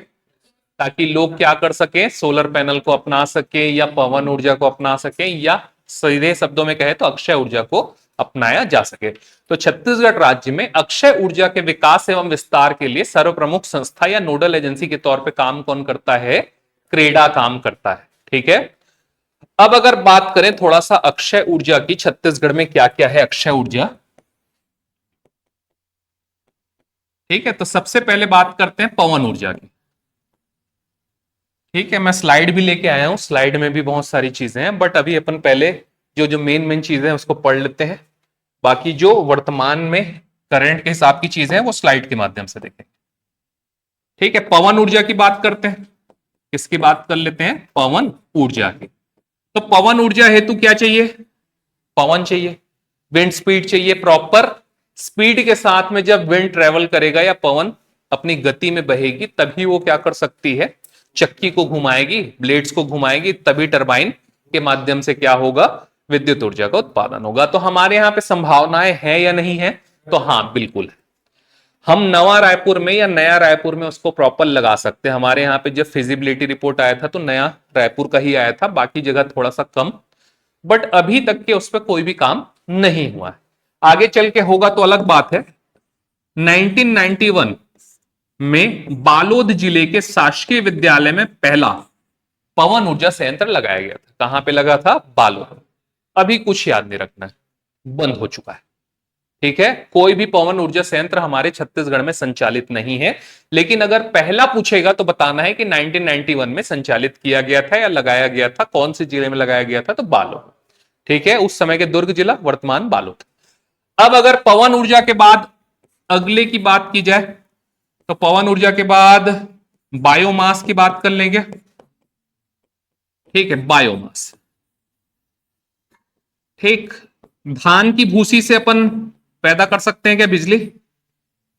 ताकि लोग क्या कर सके, सोलर पैनल को अपना सके या पवन ऊर्जा को अपना सके, या सीधे शब्दों में कहे तो अक्षय ऊर्जा को अपनाया जा सके। तो छत्तीसगढ़ राज्य में अक्षय ऊर्जा के विकास एवं विस्तार के लिए सर्वप्रमुख संस्था या नोडल एजेंसी के तौर पे काम कौन करता है? क्रेडा काम करता है। ठीक है, अब अगर बात करें थोड़ा सा अक्षय ऊर्जा की, छत्तीसगढ़ में क्या क्या है अक्षय ऊर्जा। ठीक है, तो सबसे पहले बात करते हैं पवन ऊर्जा की। ठीक है, मैं स्लाइड भी लेके आया हूं, स्लाइड में भी बहुत सारी चीजें हैं, बट अभी अपन पहले जो जो मेन मेन चीजें हैं उसको पढ़ लेते हैं। बाकी जो वर्तमान में करंट के हिसाब की चीजें हैं वो स्लाइड के माध्यम से देखेंगे। ठीक है, पवन ऊर्जा की बात करते हैं। किसकी बात कर लेते हैं? पवन ऊर्जा की। तो पवन ऊर्जा हेतु क्या चाहिए? पवन चाहिए, विंड स्पीड चाहिए, प्रॉपर स्पीड के साथ में जब विंड ट्रेवल करेगा या पवन अपनी गति में बहेगी तभी वो क्या कर सकती है? चक्की को घुमाएगी, ब्लेड्स को घुमाएगी, तभी टरबाइन के माध्यम से क्या होगा? विद्युत ऊर्जा का उत्पादन होगा। तो हमारे यहां पे संभावनाएं हैं या नहीं है? तो हाँ, बिल्कुल है। हम नवा रायपुर में या नया रायपुर में उसको प्रॉपर लगा सकते हैं। हमारे यहाँ पे जब फिजिबिलिटी रिपोर्ट आया था तो नया रायपुर का ही आया था, बाकी जगह थोड़ा सा कम, बट अभी तक के उस पर कोई भी काम नहीं हुआ है। आगे चल के होगा तो अलग बात है। 1991 में बालोद जिले के शासकीय विद्यालय में पहला पवन ऊर्जा संयंत्र लगाया गया था। कहां पे लगा था? बालोद। अभी कुछ याद नहीं रखना है, बंद हो चुका है। ठीक है, कोई भी पवन ऊर्जा संयंत्र हमारे छत्तीसगढ़ में संचालित नहीं है। लेकिन अगर पहला पूछेगा तो बताना है कि 1991 में संचालित किया गया था या लगाया गया था, कौन से जिले में लगाया गया था? तो बालोद। ठीक है, उस समय के दुर्ग जिला, वर्तमान बालोद। अब अगर पवन ऊर्जा के बाद अगले की बात की जाए तो पवन ऊर्जा के बाद बायोमास की बात कर लेंगे। ठीक है, बायोमास। ठीक, धान की भूसी से अपन पैदा कर सकते हैं क्या बिजली?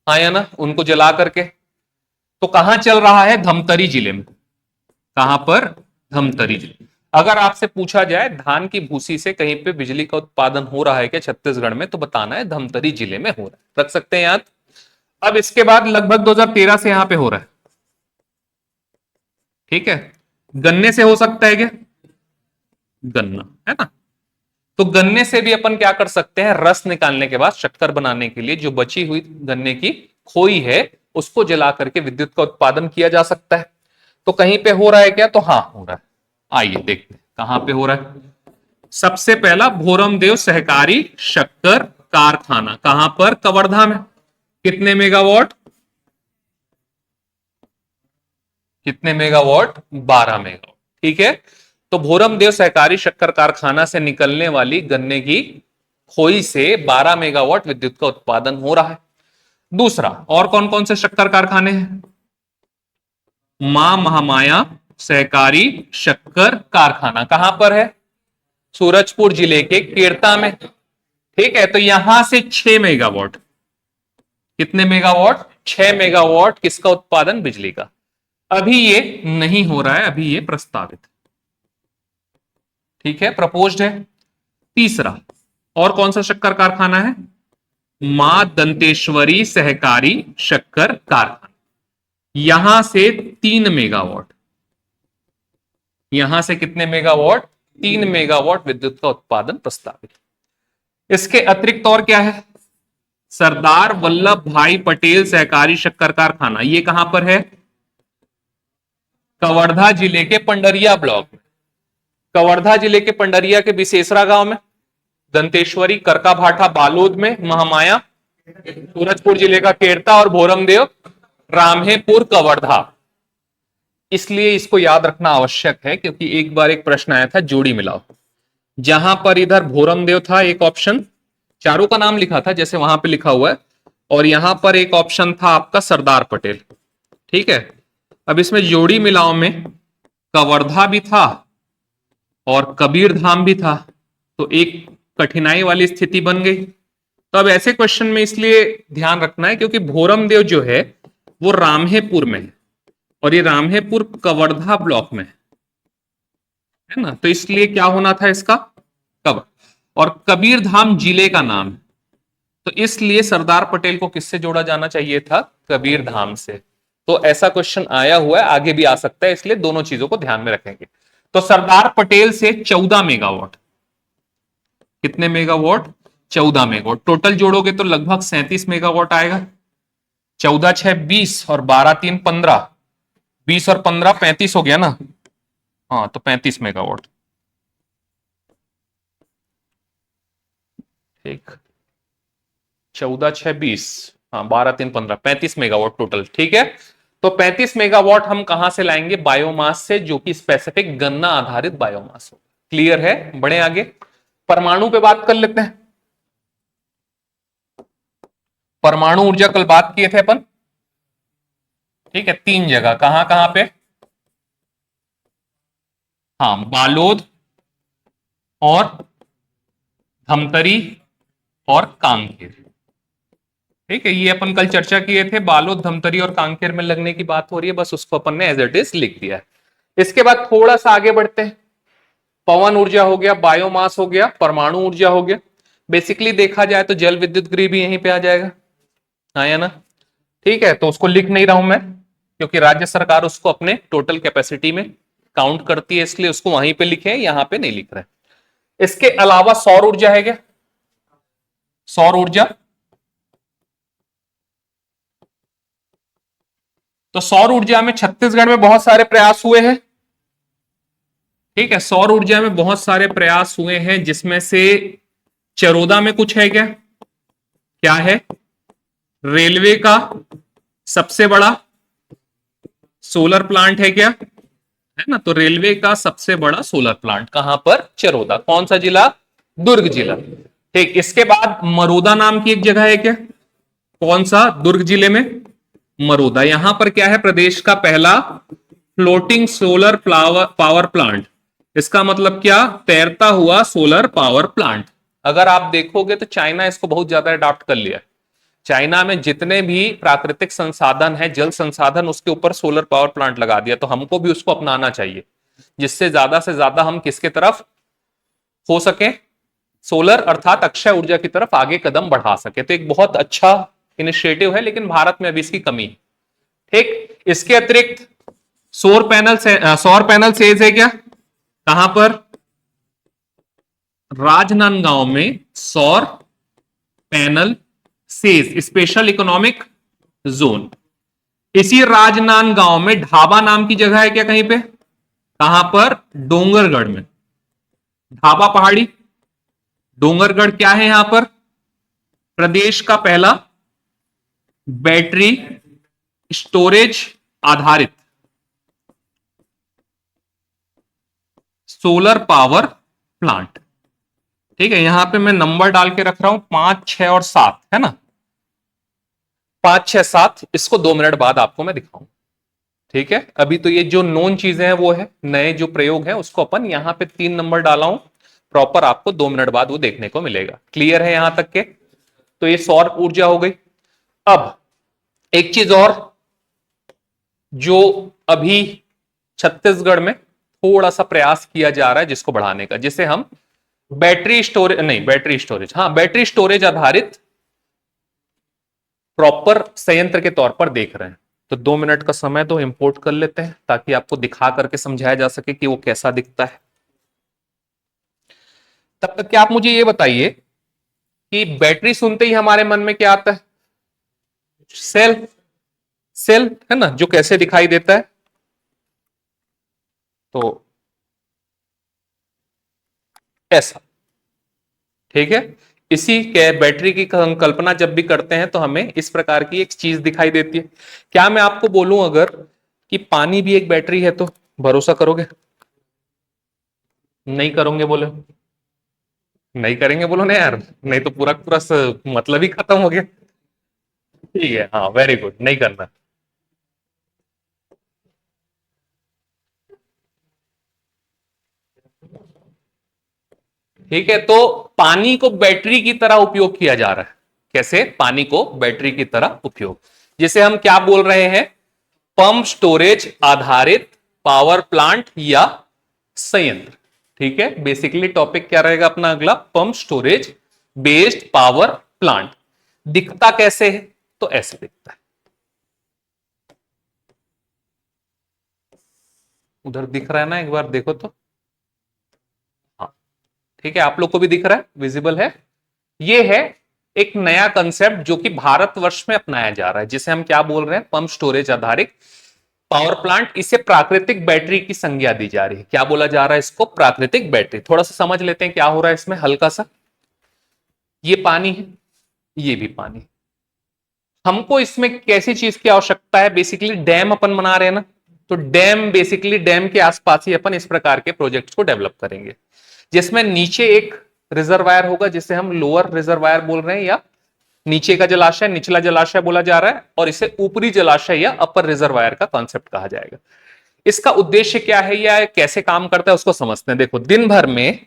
हाँ या ना? उनको जला करके। तो कहां चल रहा है? धमतरी जिले में। कहां पर? धमतरी जिले। अगर आपसे पूछा जाए धान की भूसी से कहीं पे बिजली का उत्पादन हो रहा है क्या छत्तीसगढ़ में, तो बताना है धमतरी जिले में हो रहा है। रख सकते हैं याद। अब इसके बाद लगभग 2013 से यहां पे हो रहा है। ठीक है, गन्ने से हो सकता है क्या? गन्ना, है ना। तो गन्ने से भी अपन क्या कर सकते हैं? रस निकालने के बाद शक्कर बनाने के लिए जो बची हुई गन्ने की खोई है उसको जला करके विद्युत का उत्पादन किया जा सकता है। तो कहीं पे हो रहा है क्या? तो हाँ, हो रहा है। आइए देखते हैं कहां पे हो रहा है। सबसे पहला भोरमदेव सहकारी शक्कर कारखाना, कहां पर? कवर्धा में। कितने मेगावाट? कितने मेगावाट? 12 मेगावाट। ठीक है, तो भोरमदेव सहकारी शक्कर कारखाना से निकलने वाली गन्ने की खोई से 12 मेगावाट विद्युत का उत्पादन हो रहा है। दूसरा, और कौन कौन से शक्कर कारखाने हैं? मां महामाया सहकारी शक्कर कारखाना कहां पर है? सूरजपुर जिले के केरता में। ठीक है, तो यहां से 6 मेगावाट, कितने मेगावाट? 6 मेगावाट किसका उत्पादन? बिजली का। अभी ये नहीं हो रहा है, अभी ये प्रस्तावित, ठीक है, प्रपोज्ड है। तीसरा, और कौन सा शक्कर कारखाना है? मां दंतेश्वरी सहकारी शक्कर कारखाना। यहां से 3 मेगावाट, यहां से कितने मेगावाट? 3 मेगावाट विद्युत का उत्पादन प्रस्तावित। इसके अतिरिक्त और क्या है? सरदार वल्लभ भाई पटेल सहकारी शक्कर कारखाना, ये कहां पर है? कवर्धा जिले के पंडरिया ब्लॉक में। कवर्धा जिले के पंडरिया के विशेषरा गांव में, दंतेश्वरी करका भाठा बालोद में, महामाया सूरजपुर जिले का केरता और भोरमदेव रामहेपुर कवर्धा। इसलिए इसको याद रखना आवश्यक है क्योंकि एक बार एक प्रश्न आया था जोड़ी मिलाओ, जहां पर इधर भोरमदेव था एक ऑप्शन, चारों का नाम लिखा था जैसे वहां पे लिखा हुआ है, और यहां पर एक ऑप्शन था आपका सरदार पटेल। ठीक है, अब इसमें जोड़ी मिलाओ में कवर्धा भी था और कबीर धाम भी था, तो एक कठिनाई वाली स्थिति बन गई। तो अब ऐसे क्वेश्चन में इसलिए ध्यान रखना है क्योंकि भोरमदेव जो है वो रामहेपुर में है और ये रामहेपुर कवर्धा ब्लॉक में है ना, तो इसलिए क्या होना था इसका? कवर। और कबीर धाम जिले का नाम है, तो इसलिए सरदार पटेल को किससे जोड़ा जाना चाहिए था? कबीर धाम से। तो ऐसा क्वेश्चन आया हुआ है, आगे भी आ सकता है, इसलिए दोनों चीजों को ध्यान में रखेंगे। तो सरदार पटेल से 14 मेगावाट, कितने मेगावाट? 14 मेगावाट। टोटल जोड़ोगे तो लगभग 37 मेगावाट आएगा। 14 6 20 और 12 3 15, 20 और 15 35 हो गया ना, हाँ, तो 35 मेगावाट। ठीक, 14 6 20, हाँ, 12 3 15, 35 मेगावाट टोटल। ठीक है, तो 35 मेगावाट हम कहां से लाएंगे? बायोमास से, जो कि स्पेसिफिक गन्ना आधारित बायोमास हो। क्लियर है? बढ़े आगे, परमाणु पे बात कर लेते हैं। परमाणु ऊर्जा कल बात किए थे अपन, ठीक है, 3 जगह, कहां कहां पे? हाँ, बालोद और धमतरी और कांकेर। ठीक है, ये अपन कल चर्चा किए थे, बालोद धमतरी और कांकेर में लगने की बात हो रही है, बस उसको अपन ने एज इट इज लिख दिया है। इसके बाद थोड़ा सा आगे बढ़ते हैं। पवन ऊर्जा हो गया, बायोमास हो गया, परमाणु ऊर्जा हो गया। बेसिकली देखा जाए तो जल विद्युत गृह भी यहीं पे आ जाएगा, हाँ या ना? ठीक है, तो उसको लिख नहीं रहा हूं मैं क्योंकि राज्य सरकार उसको अपने टोटल कैपेसिटी में काउंट करती है, इसलिए उसको वहीं पे लिखे, यहां पे नहीं लिख रहे। इसके अलावा सौर ऊर्जा है क्या? सौर ऊर्जा, तो सौर ऊर्जा में छत्तीसगढ़ में बहुत सारे प्रयास हुए हैं। ठीक है, सौर ऊर्जा में बहुत सारे प्रयास हुए हैं, जिसमें से चरोदा में कुछ है क्या? क्या है? रेलवे का सबसे बड़ा सोलर प्लांट है क्या? है ना, तो रेलवे का सबसे बड़ा सोलर प्लांट कहां पर? चरोदा। कौन सा जिला? दुर्ग जिला। ठीक, इसके बाद मरोदा नाम की एक जगह है क्या? कौन सा? दुर्ग जिले में मरोदा। यहां पर क्या है? प्रदेश का पहला फ्लोटिंग सोलर पावर प्लांट। इसका मतलब क्या? तैरता हुआ सोलर पावर प्लांट। अगर आप देखोगे तो चाइना इसको बहुत ज्यादा अडॉप्ट कर लिया है। चाइना में जितने भी प्राकृतिक संसाधन है, जल संसाधन, उसके ऊपर सोलर पावर प्लांट लगा दिया, तो हमको भी उसको अपनाना चाहिए, जिससे ज्यादा से ज्यादा हम किसके तरफ हो सके? सोलर अर्थात अक्षय ऊर्जा की तरफ आगे कदम बढ़ा सके। तो एक बहुत अच्छा इनिशिएटिव है, लेकिन भारत में अभी इसकी कमी है। ठीक, इसके अतिरिक्त सौर पैनल सेज है क्या? कहां पर? राजनांदगांव में सौर panel says special economic zone. इसी राजनांदगांव में ढाबा नाम की जगह है क्या कहीं पे? कहां पर? डोंगरगढ़ में। ढाबा पहाड़ी, डोंगरगढ़ क्या है यहां पर? प्रदेश का पहला बैटरी स्टोरेज आधारित सोलर पावर प्लांट। ठीक है, यहां पे मैं नंबर डाल के रख रहा हूं 5 6 और 7, है ना? 5 6 7, इसको 2 मिनट बाद आपको मैं दिखाऊं। ठीक है, अभी तो ये जो नोन चीजें हैं वो है, नए जो प्रयोग है उसको अपन यहां पे 3 नंबर डाला हूं, प्रॉपर आपको 2 मिनट बाद वो देखने को मिलेगा। क्लियर है यहां तक के? तो ये सौर ऊर्जा हो गई। अब एक चीज और जो अभी छत्तीसगढ़ में थोड़ा सा प्रयास किया जा रहा है जिसको बढ़ाने का, जिसे हम बैटरी स्टोरेज, नहीं बैटरी स्टोरेज, हाँ बैटरी स्टोरेज आधारित प्रॉपर संयंत्र के तौर पर देख रहे हैं। तो 2 मिनट का समय तो इंपोर्ट कर लेते हैं ताकि आपको दिखा करके समझाया जा सके कि वो कैसा दिखता है। तब तक क्या आप मुझे ये बताइए कि बैटरी सुनते ही हमारे मन में क्या आता है? सेल। सेल है ना, जो कैसे दिखाई देता है? तो ऐसा। ठीक है, इसी के बैटरी की कल्पना जब भी करते हैं तो हमें इस प्रकार की एक चीज दिखाई देती है। क्या मैं आपको बोलूं अगर कि पानी भी एक बैटरी है, तो भरोसा करोगे? नहीं करोगे बोले? नहीं करेंगे बोलो ना यार, नहीं तो पूरा पूरा मतलब ही खत्म हो गया। ठीक है, हाँ वेरी गुड, नहीं करना। ठीक है, तो पानी को बैटरी की तरह उपयोग किया जा रहा है। कैसे पानी को बैटरी की तरह उपयोग, जिसे हम क्या बोल रहे हैं? पंप स्टोरेज आधारित पावर प्लांट या संयंत्र। ठीक है, बेसिकली टॉपिक क्या रहेगा अपना अगला? Pump storage based power plant. दिखता कैसे है? तो ऐसे दिखता है। उधर दिख रहा है ना, एक बार देखो तो। हाँ, ठीक है, आप लोग को भी दिख रहा है, विजिबल है। ये है एक नया कंसेप्ट जो कि भारतवर्ष में अपनाया जा रहा है, जिसे हम क्या बोल रहे हैं? पंप स्टोरेज आधारित पावर प्लांट। इसे प्राकृतिक बैटरी की संज्ञा दी जा रही है। क्या बोला जा रहा है इसको? प्राकृतिक बैटरी। थोड़ा सा समझ लेते हैं क्या हो रहा है इसमें हल्का सा। ये पानी है, ये भी पानी। हमको इसमें कैसी चीज की आवश्यकता है? बेसिकली डैम अपन बना रहे हैं ना, तो डैम, बेसिकली डैम के आसपास ही अपन इस प्रकार के प्रोजेक्ट्स को डेवलप करेंगे, जिसमें नीचे एक रिजर्वायर होगा जिसे हम लोअर रिजर्वायर बोल रहे हैं, या नीचे का जलाशय, निचला जलाशय बोला जा रहा है, और इसे ऊपरी जलाशय या अपर रिजर्वायर का कॉन्सेप्ट कहा जाएगा। इसका उद्देश्य क्या है या कैसे काम करता है उसको समझते हैं। देखो, दिन भर में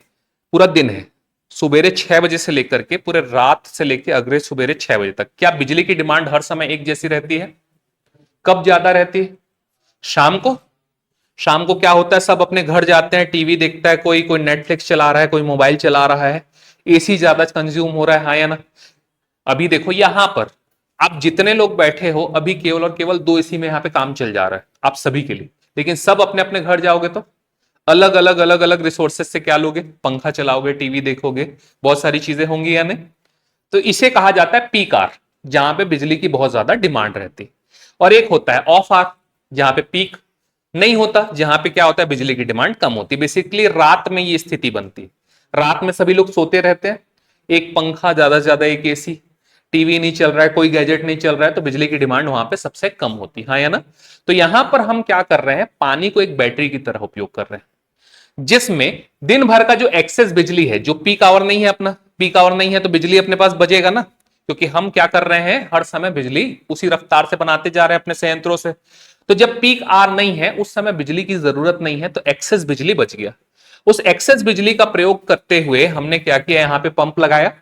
पूरा दिन है, सुबेरे 6 बजे से लेकर के पूरे रात से लेकर अगले सुबेरे 6 बजे तक, क्या बिजली की डिमांड हर समय एक जैसी रहती है? कब ज्यादा रहती है? शाम को। शाम को क्या होता है? सब अपने घर जाते हैं, टीवी देखता है, कोई कोई नेटफ्लिक्स चला रहा है, कोई मोबाइल चला रहा है, एसी ज्यादा कंज्यूम हो रहा है, हाँ या ना? अभी देखो यहां पर आप जितने लोग बैठे हो, अभी केवल और केवल 2 एसी में यहां पे काम चल जा रहा है आप सभी के लिए। लेकिन सब अपने अपने घर जाओगे तो अलग अलग अलग अलग रिसोर्सेज से क्या लोगे? पंखा चलाओगे, टीवी देखोगे, बहुत सारी चीजें होंगी या नहीं? तो इसे कहा जाता है पीक आवर, जहां पे बिजली की बहुत ज्यादा डिमांड रहती। और एक होता है ऑफ आवर, जहां पे पीक नहीं होता, जहां पे क्या होता है? बिजली की डिमांड कम होती। बेसिकली रात में ये स्थिति बनती है। रात में सभी लोग सोते रहते हैं, एक पंखा, ज्यादा से ज्यादा एक एसी, टीवी नहीं चल रहा है, कोई गैजेट नहीं चल रहा है, तो बिजली की डिमांड वहां पे सबसे कम होती है, हाँ या ना? तो यहां पर हम क्या कर रहे हैं? पानी को एक बैटरी की तरह उपयोग कर रहे हैं, जिसमें दिन भर का जो एक्सेस बिजली है, जो पीक आवर नहीं है, अपना पीक आवर नहीं है तो बिजली अपने पास बचेगा ना, क्योंकि हम क्या कर रहे हैं? हर समय बिजली उसी रफ्तार से बनाते जा रहे हैं अपने संयंत्रों से। तो जब पीक आवर नहीं है, उस समय बिजली की जरूरत नहीं है, तो एक्सेस बिजली बच गया। उस एक्सेस बिजली का प्रयोग करते हुए हमने क्या किया? यहां पे पंप लगाया,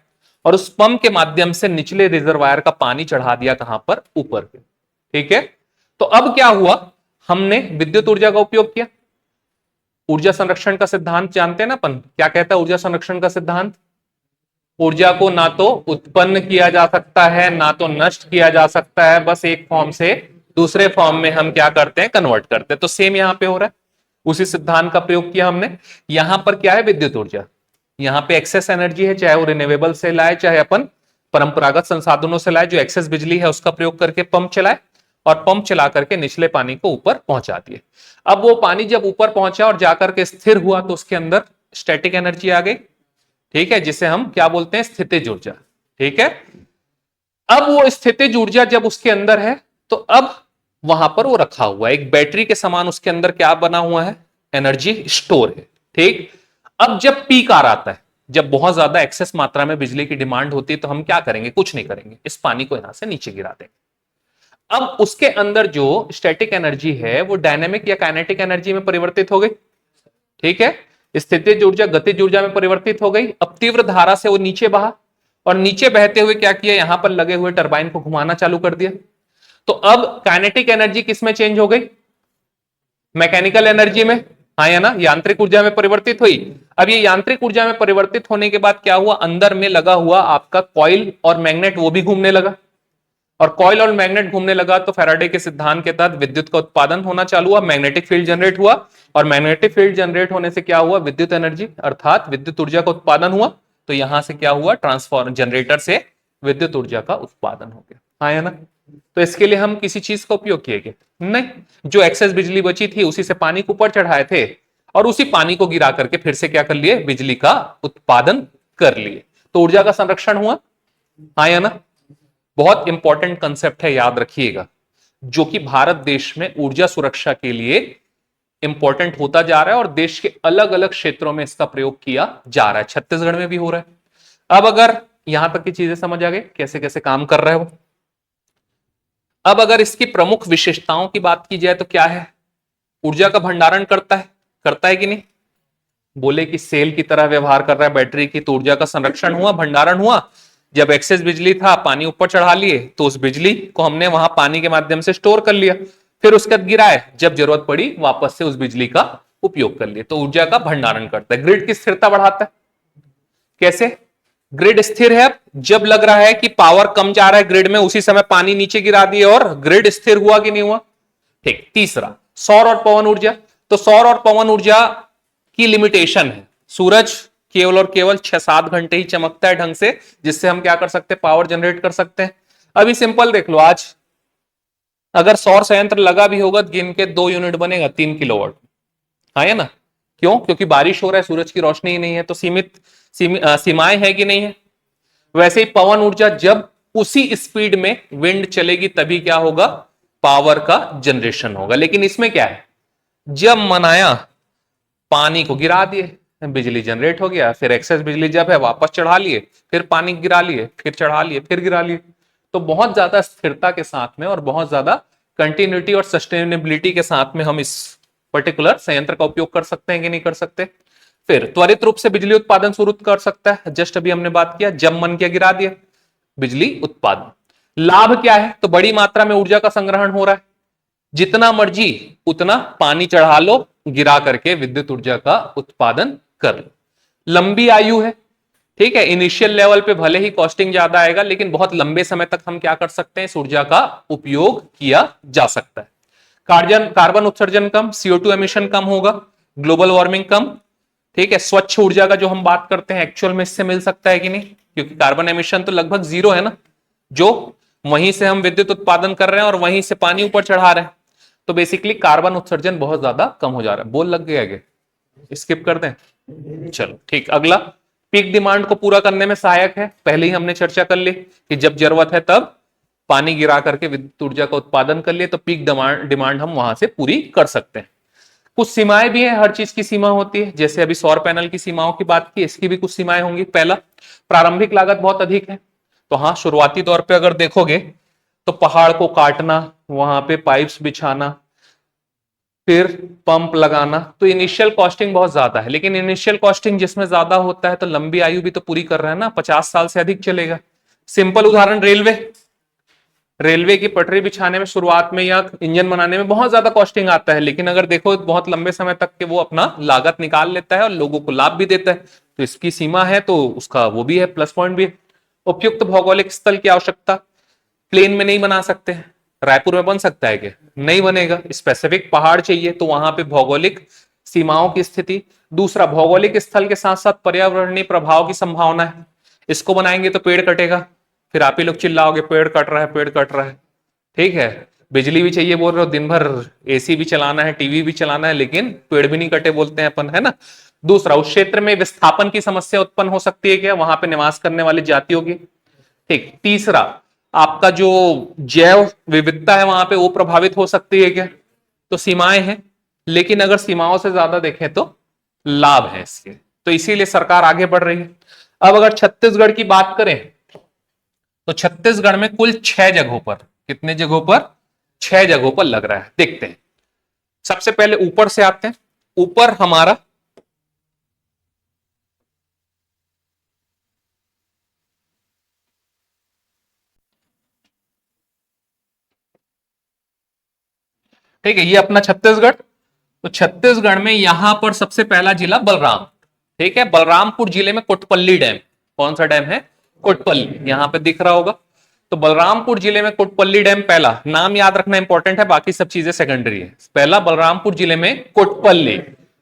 और उस पंप के माध्यम से निचले रिजर्वायर का पानी चढ़ा दिया, कहां पर? ऊपर पे। ठीक है, तो अब क्या हुआ? हमने विद्युत ऊर्जा का उपयोग किया। ऊर्जा संरक्षण का सिद्धांत जानते हैं ना अपन, क्या कहता है ऊर्जा संरक्षण का सिद्धांत? ऊर्जा को ना तो उत्पन्न किया जा सकता है, ना तो नष्ट किया जा सकता है, बस एक फॉर्म से दूसरे फॉर्म में हम क्या करते हैं? कन्वर्ट करते हैं। तो सेम यहां पे हो रहा है, उसी सिद्धांत का प्रयोग किया हमने। यहां पर क्या है? विद्युत ऊर्जा। यहां पे एक्सेस एनर्जी है, चाहे वो रिन्यूएबल से लाए, चाहे अपन परंपरागत संसाधनों से लाए, जो एक्सेस बिजली है उसका प्रयोग करके पंप चलाए, और पंप चला करके निचले पानी को ऊपर पहुंचा दिए। अब वो पानी जब ऊपर पहुंचा और जाकर के स्थिर हुआ, तो उसके अंदर स्टैटिक एनर्जी आ गई। ठीक है, जिसे हम क्या बोलते हैं? स्थितिज ऊर्जा। ठीक है, अब वो स्थितिज ऊर्जा जब उसके अंदर है, तो अब वहां पर वो रखा हुआ है एक बैटरी के समान, उसके अंदर क्या बना हुआ है? एनर्जी स्टोर है। ठीक, अब जब पीक आ आता है, जब बहुत ज्यादा एक्सेस मात्रा में बिजली की डिमांड होती है, तो हम क्या करेंगे? कुछ नहीं करेंगे, इस पानी को यहां से नीचे गिरा देंगे। अब उसके अंदर जो स्टैटिक एनर्जी है वो डायनेमिक या काइनेटिक एनर्जी में परिवर्तित हो गई, ठीक है। स्थितिज ऊर्जा गतिज ऊर्जा में परिवर्तित हो गई। अब तीव्र धारा से वो नीचे बहा और नीचे बहते हुए क्या किया, यहां पर लगे हुए टरबाइन को घुमाना चालू कर दिया। तो अब काइनेटिक एनर्जी किस में चेंज हो गई, मैकेनिकल एनर्जी में, हाँ या ना, यांत्रिक ऊर्जा में परिवर्तित हुई। अब ये यांत्रिक ऊर्जा में परिवर्तित होने के बाद क्या हुआ, अंदर में लगा हुआ आपका कॉइल और मैग्नेट वो भी घूमने लगा, और कॉइल और मैग्नेट घूमने लगा तो फैराडे के सिद्धांत के तहत विद्युत का उत्पादन होना चालू हुआ, मैग्नेटिक फील्ड जनरेट हुआ, और मैग्नेटिक फील्ड जनरेट होने से क्या हुआ, विद्युत एनर्जी अर्थात विद्युत ऊर्जा का उत्पादन हुआ। तो यहां से क्या हुआ, ट्रांसफॉर्मर जनरेटर से विद्युत ऊर्जा का उत्पादन हो गया, हाँ या ना। तो इसके लिए हम किसी चीज का उपयोग किए गए नहीं, जो एक्सेस बिजली बची थी उसी से पानी को ऊपर चढ़ाए थे और उसी पानी को गिरा करके फिर से क्या कर लिए, बिजली का उत्पादन कर लिए। तो ऊर्जा का संरक्षण हुआ, हाँ या ना। बहुत इंपॉर्टेंट कंसेप्ट है, याद रखिएगा, जो कि भारत देश में ऊर्जा सुरक्षा के लिए इंपॉर्टेंट होता जा रहा है और देश के अलग अलग क्षेत्रों में इसका प्रयोग किया जा रहा है, छत्तीसगढ़ में भी हो रहा है। अब अगर यहां तक की चीजें समझ आ गई कैसे कैसे काम कर रहा है वो। अब अगर इसकी प्रमुख विशेषताओं की बात की जाए तो क्या है, ऊर्जा का भंडारण करता है कि नहीं, बोले कि सेल की तरह व्यवहार कर रहा है बैटरी की। तो ऊर्जा का संरक्षण हुआ, भंडारण हुआ। जब एक्सेस बिजली था, पानी ऊपर चढ़ा लिए तो उस बिजली को हमने वहां पानी के माध्यम से स्टोर कर लिया, फिर उसके बाद गिराए, जब जरूरत पड़ी वापस से उस बिजली का उपयोग कर लिए। तो ऊर्जा का भंडारण करता है। ग्रिड की स्थिरता बढ़ाता है, कैसे, ग्रिड स्थिर है। जब लग रहा है कि पावर कम जा रहा है ग्रिड में, उसी समय पानी नीचे गिरा दिए और ग्रिड स्थिर हुआ कि नहीं हुआ, ठीक। तीसरा, सौर और पवन ऊर्जा। तो सौर और पवन ऊर्जा की लिमिटेशन है, सूरज केवल और केवल 6-7 घंटे ही चमकता है ढंग से, जिससे हम क्या कर सकते हैं, पावर जनरेट कर सकते हैं। अभी सिंपल देख लो, आज अगर सौर संयंत्र लगा भी होगा तो गिन के 2 यूनिट बनेगा 3 किलोवाट, हाँ है ना। क्यों, क्योंकि बारिश हो रहा है, सूरज की रोशनी ही नहीं है, तो सीमाएं है कि नहीं है। वैसे ही पवन ऊर्जा, जब उसी स्पीड में विंड चलेगी तभी क्या होगा, पावर का जनरेशन होगा। लेकिन इसमें क्या है, जब मनाया पानी को गिरा दिए, बिजली जनरेट हो गया, फिर एक्सेस बिजली जब है वापस चढ़ा लिए, फिर पानी गिरा लिए, फिर चढ़ा लिए, फिर गिरा लिए। तो बहुत ज्यादा स्थिरता के साथ में और बहुत ज्यादा कंटिन्यूटी और सस्टेनेबिलिटी के साथ में हम इस पर्टिकुलर संयंत्र का उपयोग कर सकते हैं कि नहीं कर सकते। फिर त्वरित रूप से बिजली उत्पादन शुरू कर सकता है, जस्ट अभी हमने बात किया, जब मन किया गिरा दिया, बिजली उत्पादन। लाभ क्या है, तो बड़ी मात्रा में ऊर्जा का संग्रहण हो रहा है, जितना मर्जी उतना पानी चढ़ा लो, गिरा करके विद्युत ऊर्जा का उत्पादन कर लो। लंबी आयु है, ठीक है। इनिशियल लेवल पे भले ही कॉस्टिंग ज्यादा आएगा, लेकिन बहुत लंबे समय तक हम क्या कर सकते हैं, इस ऊर्जा का उपयोग किया जा सकता है। कार्बन उत्सर्जन कम, CO2 एमिशन कम होगा, ग्लोबल वार्मिंग कम, ठीक है। स्वच्छ ऊर्जा का जो हम बात करते हैं एक्चुअल में इससे मिल सकता है कि नहीं, क्योंकि कार्बन एमिशन तो लगभग 0 है ना, जो वहीं से हम विद्युत उत्पादन कर रहे हैं और वहीं से पानी ऊपर चढ़ा रहे हैं। तो बेसिकली कार्बन उत्सर्जन बहुत ज्यादा कम हो जा रहा है। बोल लग गया आगे, स्किप कर दें, चलो ठीक। अगला, पीक डिमांड को पूरा करने में सहायक है, पहले ही हमने चर्चा कर ली कि जब जरूरत है तब पानी गिरा करके विद्युत ऊर्जा का उत्पादन कर लिए, तो पीक डिमांड हम वहां से पूरी कर सकते हैं। कुछ सीमाएं भी है, हर चीज की सीमा होती है, जैसे अभी सौर पैनल की सीमाओं की बात की, इसकी भी कुछ सीमाएं होंगी। पहला, प्रारंभिक लागत बहुत अधिक है। तो हाँ, शुरुआती तौर पे अगर देखोगे तो पहाड़ को काटना, वहां पे पाइप्स बिछाना, फिर पंप लगाना, तो इनिशियल कॉस्टिंग बहुत ज्यादा है। लेकिन इनिशियल कॉस्टिंग जिसमें ज्यादा होता है तो लंबी आयु भी तो पूरी कर रहा है ना, 50 साल से अधिक चलेगा। सिंपल उदाहरण, रेलवे की पटरी बिछाने में शुरुआत में या इंजन बनाने में बहुत ज्यादा कॉस्टिंग आता है, लेकिन अगर देखो बहुत लंबे समय तक के वो अपना लागत निकाल लेता है और लोगों को लाभ भी देता है। तो इसकी सीमा है, तो उसका वो भी है, प्लस पॉइंट भी है। उपयुक्त भौगोलिक स्थल की आवश्यकता, प्लेन में नहीं बना सकते हैं, रायपुर में बन सकता है क्या, नहीं बनेगा। स्पेसिफिक पहाड़ चाहिए, तो वहां पे भौगोलिक सीमाओं की स्थिति। दूसरा, भौगोलिक स्थल के साथ साथ पर्यावरणीय प्रभाव की संभावना है, इसको बनाएंगे तो पेड़ कटेगा, फिर आप ही लोग चिल्लाओगे पेड़ कट रहा है, पेड़ कट रहा है, ठीक है। बिजली भी चाहिए बोल रहे हो, दिन भर AC भी चलाना है, टीवी भी चलाना है, लेकिन पेड़ भी नहीं कटे बोलते हैं अपन, है ना। दूसरा, उस क्षेत्र में विस्थापन की समस्या उत्पन्न हो सकती है क्या, वहां पे निवास करने वाली जातियों की, ठीक। तीसरा, आपका जो जैव विविधता है वहां पे वो प्रभावित हो सकती है क्या। तो सीमाएं हैं, लेकिन अगर सीमाओं से ज्यादा देखें तो लाभ है इसके, तो इसीलिए सरकार आगे बढ़ रही है। अब अगर छत्तीसगढ़ की बात करें तो छत्तीसगढ़ में कुल 6 जगहों पर, कितने जगहों पर, 6 जगहों पर लग रहा है। देखते हैं, सबसे पहले ऊपर से आते हैं। ऊपर हमारा ठीक है, ये अपना छत्तीसगढ़। तो छत्तीसगढ़ में यहां पर सबसे पहला जिला बलराम। ठीक है, बलरामपुर जिले में कोटपल्ली डैम। कौन सा डैम है? कोटपल्ली, यहां पे दिख रहा होगा। तो बलरामपुर जिले में कोटपल्ली डैम पहला। नाम याद रखना इंपॉर्टेंट है, बाकी सब चीजें सेकेंडरी है। पहला बलरामपुर जिले में कोटपल्ली।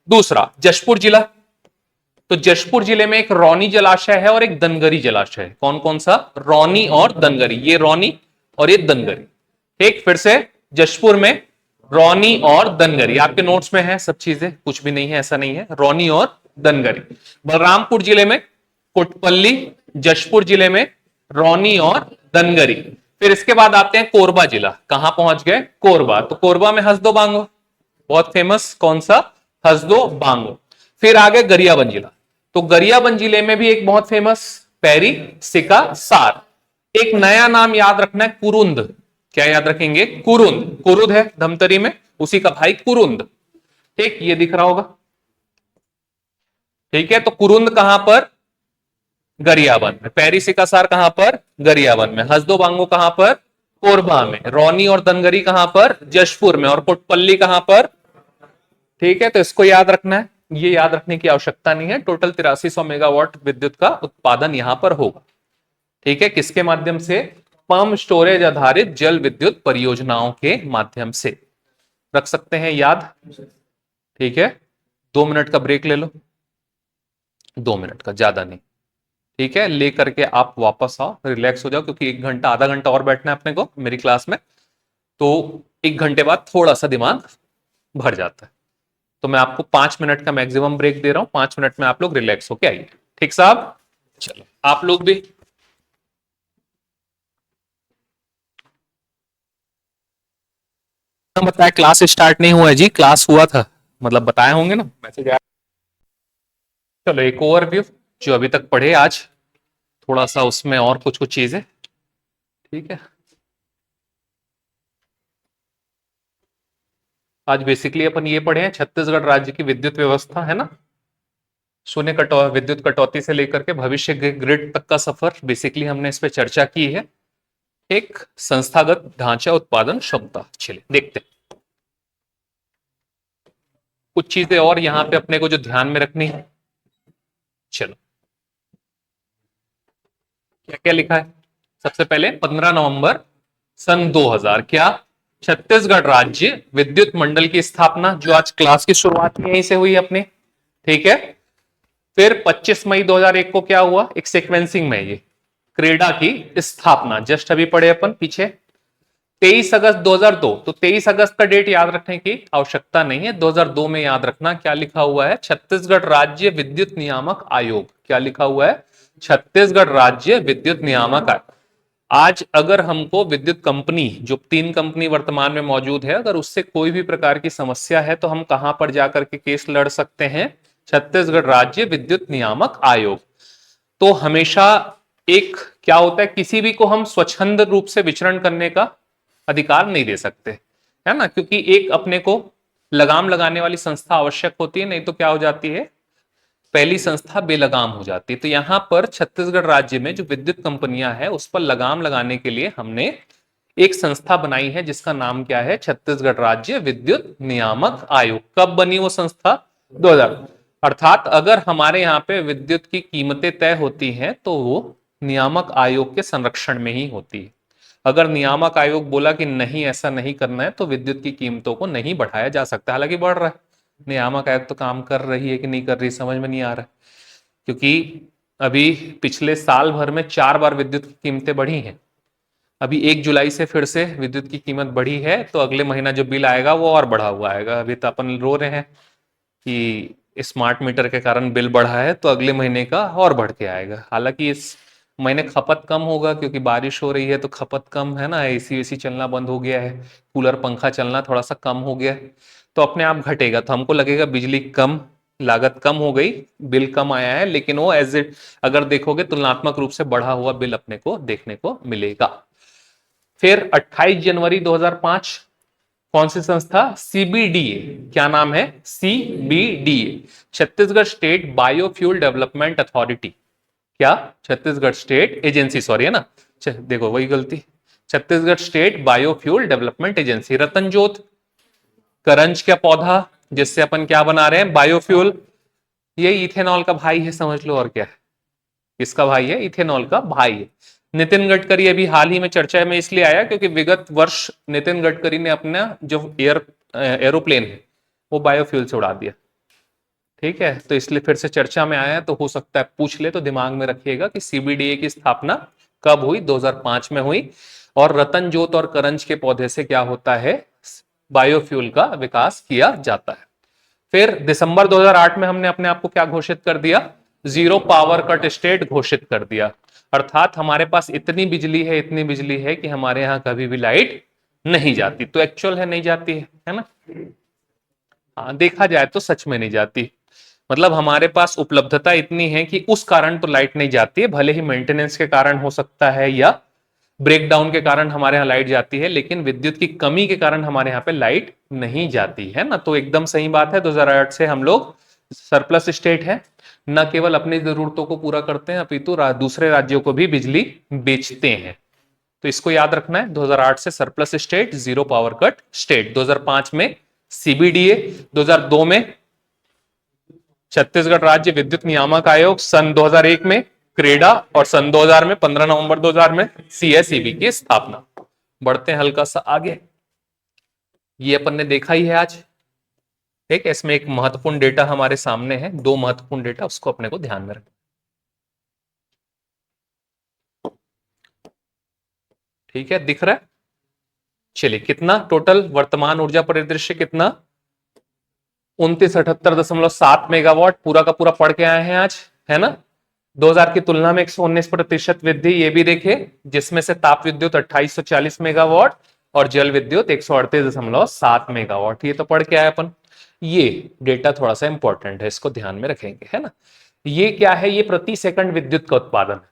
दूसरा जशपुर जिला। तो जशपुर जिले में एक रौनी जलाशय है और एक दनगरी जलाशय है। कौन कौन सा? रौनी और दनगरी। ये रौनी और ये दनगरी। ठीक, फिर से जशपुर में रौनी और दनगरी। आपके नोट्स में है सब चीजें, कुछ भी नहीं है ऐसा नहीं है। रौनी और दनगरी। बलरामपुर जिले में कोटपल्ली, जशपुर जिले में रौनी और दनगरी। फिर इसके बाद आते हैं कोरबा जिला। कहां पहुंच गए? कोरबा। तो कोरबा में हसदो बांगो, बहुत फेमस। कौन सा? हसदो बांगो। फिर आगे गरियाबंद जिला। तो गरियाबंद जिले में भी एक बहुत फेमस पैरी सिका सार। एक नया नाम याद रखना है, कुरुंद। क्या याद रखेंगे? कुरुंद। कुरुद है धमतरी में, उसी का भाई कुरुंद। ठीक, ये दिख रहा होगा। ठीक है, तो कुरुंद कहां पर? गरियाबंद में। पैरी सिका सार कहां पर? गरियाबंद में। हसदो बांगो कहां पर? कोरबा में। रौनी और दनगरी कहां पर? जशपुर में। और कोटपल्ली कहां पर? ठीक है, तो इसको याद रखना है। ये याद रखने की आवश्यकता नहीं है। टोटल 8300 मेगावाट विद्युत का उत्पादन यहां पर होगा। ठीक है, किसके माध्यम से? पम्प स्टोरेज आधारित जल विद्युत परियोजनाओं के माध्यम से। रख सकते हैं याद। ठीक है, 2 मिनट का ब्रेक ले लो, 2 मिनट का, ज्यादा नहीं। ठीक है, लेकर के आप वापस आओ, रिलैक्स हो जाओ, क्योंकि 1 घंटा आधा घंटा और बैठना है अपने को मेरी क्लास में। तो 1 घंटे बाद थोड़ा सा दिमाग भर जाता है। तो मैं आपको 5 मिनट का मैक्सिमम ब्रेक दे रहा हूं। 5 मिनट में आप लोग रिलैक्स होके आइए। ठीक साहब, चलो आप लोग भी। बताया क्लास स्टार्ट नहीं हुआ है जी, क्लास हुआ था, मतलब बताए होंगे ना, मैसेज आया। चलो एक ओवरव्यू जो अभी तक पढ़े आज, थोड़ा सा उसमें और कुछ कुछ चीजें। ठीक है, आज बेसिकली अपन ये पढ़े हैं छत्तीसगढ़ राज्य की विद्युत व्यवस्था, है ना। शून्य विद्युत कटौती से लेकर के भविष्य के ग्रिड तक का सफर, बेसिकली हमने इस पे चर्चा की है। एक संस्थागत ढांचा, उत्पादन क्षमता। चलिए देखते हैं कुछ चीजें और यहां पे अपने को जो ध्यान में रखनी है। चलो, क्या क्या लिखा है? सबसे पहले 15 नवंबर सन 2000 क्या? छत्तीसगढ़ राज्य विद्युत मंडल की स्थापना, जो आज क्लास की शुरुआत यहीं से हुई अपनी। ठीक है, फिर 25 मई 2001 को क्या हुआ? एक सीक्वेंसिंग में ये क्रेडा की स्थापना, जस्ट अभी पढ़े अपन पीछे। 23 अगस्त 2002, तो 23 अगस्त का डेट याद रखने की आवश्यकता नहीं है, 2002 में याद रखना। क्या लिखा हुआ है? छत्तीसगढ़ राज्य विद्युत नियामक आयोग। क्या लिखा हुआ है? छत्तीसगढ़ राज्य विद्युत नियामक आयोग। आज अगर हमको विद्युत कंपनी, जो 3 कंपनी वर्तमान में मौजूद है, अगर उससे कोई भी प्रकार की समस्या है तो हम कहां पर जाकर के केस लड़ सकते हैं? छत्तीसगढ़ राज्य विद्युत नियामक आयोग। तो हमेशा एक क्या होता है, किसी भी को हम स्वच्छंद रूप से विचरण करने का अधिकार नहीं दे सकते, है ना, क्योंकि एक अपने को लगाम लगाने वाली संस्था आवश्यक होती है, नहीं तो क्या हो जाती है, पहली संस्था बेलगाम हो जाती है। तो यहां पर छत्तीसगढ़ राज्य में जो विद्युत कंपनियां हैं उस पर लगाम लगाने के लिए हमने एक संस्था बनाई है, जिसका नाम क्या है? छत्तीसगढ़ राज्य विद्युत नियामक आयोग। कब बनी वो संस्था? 2000। अर्थात अगर हमारे यहाँ पे विद्युत की कीमतें तय होती हैं तो वो नियामक आयोग के संरक्षण में ही होती है। अगर नियामक आयोग बोला कि नहीं ऐसा नहीं करना है, तो विद्युत की कीमतों को नहीं बढ़ाया जा सकता। हालांकि बढ़ रहा है, नियामक आयोग तो काम कर रही है कि नहीं कर रही समझ में नहीं आ रहा है, क्योंकि अभी पिछले साल भर में 4 बार विद्युत की कीमतें बढ़ी हैं। अभी 1 जुलाई से फिर से विद्युत की कीमत बढ़ी है, तो अगले महीना जो बिल आएगा वो और बढ़ा हुआ आएगा। अभी तो अपन रो रहे हैं कि स्मार्ट मीटर के कारण बिल बढ़ा है, तो अगले महीने का और बढ़ के आएगा। हालांकि इस महीने खपत कम होगा, क्योंकि बारिश हो रही है तो खपत कम है ना, एसी वेसी चलना बंद हो गया है, कूलर पंखा चलना थोड़ा सा कम हो गया है, तो अपने आप घटेगा। तो हमको लगेगा बिजली कम, लागत कम हो गई, बिल कम आया है, लेकिन वो एज इट अगर देखोगे तुलनात्मक रूप से बढ़ा हुआ बिल अपने को देखने को मिलेगा। फिर 28 जनवरी 2005 कौन सी संस्था? सीबीडीए। क्या नाम है? CBDA, Chhattisgarh state biofuel development authority. क्या? छत्तीसगढ़ स्टेट एजेंसी, सॉरी है ना, देखो वही गलती, Chhattisgarh state biofuel development agency. रतन जोत, करंज का पौधा जिससे अपन क्या बना रहे हैं? बायोफ्यूल। ये इथेनॉल का भाई है, समझ लो, और क्या है? किसका भाई है? इथेनॉल का भाई है। नितिन गडकरी अभी हाल ही में चर्चा में इसलिए आया क्योंकि विगत वर्ष नितिन गडकरी ने अपना जो एरोप्लेन है वो बायोफ्यूल से उड़ा दिया। ठीक है, तो इसलिए फिर से चर्चा में आया, तो हो सकता है पूछ ले, तो दिमाग में रखिएगा कि सीबीडीए की स्थापना कब हुई? 2005 में हुई। और रतन जोत और करंज के पौधे से क्या होता है? बायोफ्यूल का विकास किया जाता है। फिर दिसंबर 2008 में हमने अपने आप को क्या घोषित कर दिया? जीरो पावर कट स्टेट घोषित कर दिया। अर्थात हमारे पास इतनी बिजली है, इतनी बिजली है कि हमारे यहां कभी भी लाइट नहीं जाती। तो एक्चुअल है नहीं जाती है ना? हाँ, देखा जाए तो सच में नहीं जाती। मतलब हमारे पास उपलब्धता इतनी है कि उस कारण तो लाइट नहीं जाती है, भले ही मेंटेनेंस के कारण हो सकता है या ब्रेकडाउन के कारण हमारे यहाँ लाइट जाती है, लेकिन विद्युत की कमी के कारण हमारे यहाँ पे लाइट नहीं जाती है ना। तो एकदम सही बात है, 2008 से हम लोग सरप्लस स्टेट है, न केवल अपनी जरूरतों को पूरा करते हैं अपितु दूसरे राज्यों को भी बिजली बेचते हैं। तो इसको याद रखना है, 2008 से surplus state, zero power cut state. 2005 में सीबीडीए, 2002 में छत्तीसगढ़ राज्य विद्युत नियामक आयोग, सन 2001 में क्रेडा, और सन 2000 में 15 नवंबर 2000 में सीएसईबी की स्थापना। बढ़ते हैं हल्का सा आगे। ये अपन ने देखा ही है आज। ठीक है, इसमें एक महत्वपूर्ण डेटा हमारे सामने है, दो महत्वपूर्ण डेटा, उसको अपने को ध्यान में रखना। ठीक है, दिख रहा है? चलिए, कितना टोटल वर्तमान ऊर्जा परिदृश्य कितना? 2978.7 मेगावाट, पूरा का पूरा पढ़ के आए हैं आज, है ना। 2000 की तुलना में 119% वृद्धि, ये भी देखे, जिसमें से ताप विद्युत 2840 मेगावाट और जल विद्युत 138.7 मेगावाट, ये तो पढ़ के आए अपन। ये डेटा थोड़ा सा इंपॉर्टेंट है, इसको ध्यान में रखेंगे, है ना। ये क्या है? ये प्रति सेकंड विद्युत का उत्पादन है,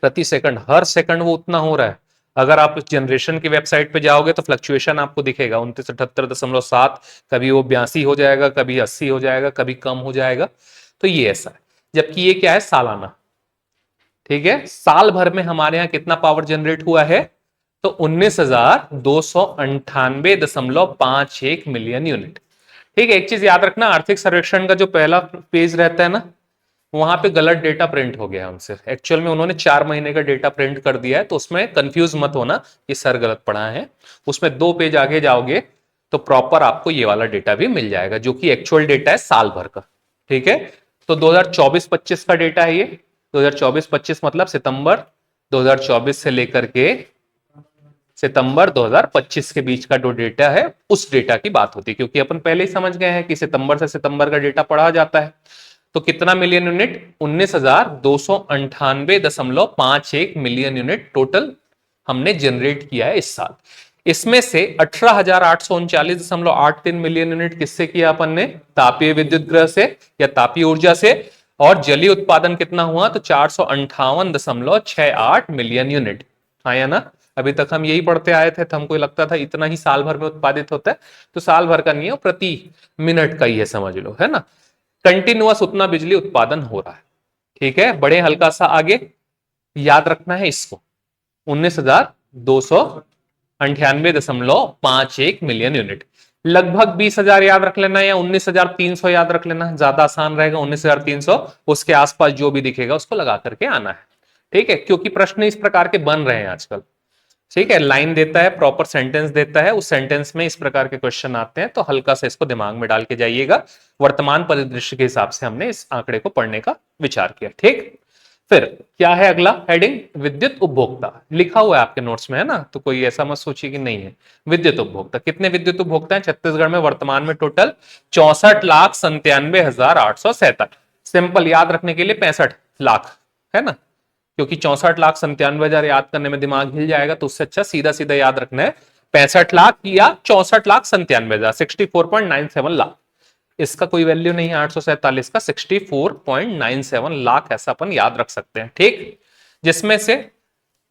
प्रति सेकंड, हर सेकंड वो उतना हो रहा है। अगर आप जनरेशन की वेबसाइट पे जाओगे तो फ्लक्चुएशन आपको दिखेगा 2978.7, कभी वो 82 हो जाएगा, कभी 80 हो जाएगा, कभी कम हो जाएगा। तो ये ऐसा है, जबकि ये क्या है? सालाना। ठीक है, साल भर में हमारे यहाँ कितना पावर जनरेट हुआ है? तो 19,298.51 मिलियन यूनिट। ठीक है, एक चीज याद रखना, आर्थिक सर्वेक्षण का जो पहला पेज रहता है ना, वहां पे गलत डेटा प्रिंट हो गया हमसे। एक्चुअल में उन्होंने 4 महीने का डेटा प्रिंट कर दिया है, तो उसमें कंफ्यूज मत होना कि सर गलत पढ़ा है। उसमें 2 पेज आगे जाओगे तो प्रॉपर आपको ये वाला डेटा भी मिल जाएगा, जो कि एक्चुअल डेटा है साल भर का। ठीक है, तो 2024-25 का डेटा है ये। 2024-25 मतलब सितंबर 2024 से लेकर के सितंबर 2025 के बीच का जो डेटा है, उस डेटा की बात होती है, क्योंकि अपन पहले ही समझ गए हैं कि सितंबर से सितंबर का डेटा पढ़ा जाता है। तो कितना million unit? 19,298.51 million unit total हमने जनरेट किया है इस साल। इसमें से 18,839.83 मिलियन यूनिट किससे किया अपन ने? तापीय विद्युत गृह से या तापीय ऊर्जा से। और जलीय उत्पादन कितना हुआ? तो 458.68 मिलियन यूनिट आया ना। अभी तक हम यही पढ़ते आए थे, तो हमको लगता था इतना ही साल भर में उत्पादित होता है, तो साल भर का नहीं है, प्रति मिनट का ही है, समझ लो, है ना। कंटिन्यूअस उतना बिजली उत्पादन हो रहा है। ठीक है, बड़े हल्का सा आगे याद रखना है इसको, 19,298.51 मिलियन यूनिट। लगभग 20,000 याद रख लेना या 19,300 याद रख लेना, ज्यादा आसान रहेगा। 19,300, उसके आसपास जो भी दिखेगा उसको लगा करके आना है। ठीक है, क्योंकि प्रश्न इस प्रकार के बन रहे हैं आजकल। ठीक है, लाइन देता है, प्रॉपर सेंटेंस देता है, उस सेंटेंस में इस प्रकार के क्वेश्चन आते हैं, तो हल्का से इसको दिमाग में डाल के जाइएगा। वर्तमान परिदृश्य के हिसाब से हमने इस आंकड़े को पढ़ने का विचार किया। ठीक, फिर क्या है अगला हेडिंग? विद्युत उपभोक्ता लिखा हुआ है आपके नोट्स में, है ना, तो कोई ऐसा मत सोचिए कि नहीं है। विद्युत उपभोक्ता, कितने विद्युत उपभोक्ता हैं छत्तीसगढ़ में वर्तमान में? टोटल 64,97,847। सिंपल याद रखने के लिए 65 लाख, है ना, क्योंकि 64,97,000 याद करने में दिमाग हिल जाएगा, तो उससे अच्छा सीधा सीधा याद रखना है 65 लाख या 64,97,000, 64.97 लाख। इसका कोई वैल्यू नहीं है 847 का, 64.97 लाख ऐसा अपन याद रख सकते हैं। ठीक, जिसमें से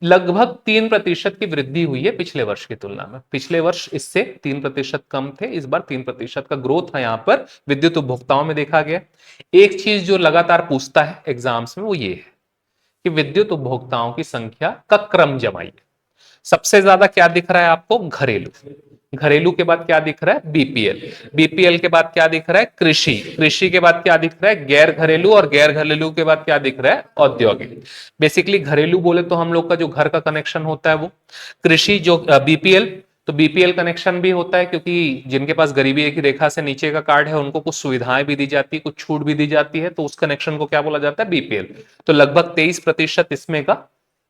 लगभग 3% की वृद्धि हुई है पिछले वर्ष की तुलना में। पिछले वर्ष इससे 3% कम थे, इस बार 3% का ग्रोथ है यहां पर विद्युत उपभोक्ताओं में देखा गया। एक चीज जो लगातार पूछता है एग्जाम्स में वो ये है कि विद्युत उपभोक्ताओं की संख्या का क्रम जमाइए। सबसे ज्यादा क्या दिख रहा है आपको? घरेलू। घरेलू के बाद क्या दिख रहा है? बीपीएल। बीपीएल के बाद क्या दिख रहा है? कृषि। कृषि के बाद क्या दिख रहा है? गैर घरेलू। और गैर घरेलू के बाद क्या दिख रहा है? औद्योगिक। बेसिकली घरेलू बोले तो हम लोग का जो घर का कनेक्शन होता है वो, कृषि जो बीपीएल, तो बीपीएल कनेक्शन भी होता है क्योंकि जिनके पास गरीबी की रेखा से नीचे का कार्ड है उनको कुछ सुविधाएं भी दी जाती है, कुछ छूट भी दी जाती है, तो उस कनेक्शन को क्या बोला जाता है? बीपीएल। तो लगभग 23% इसमें का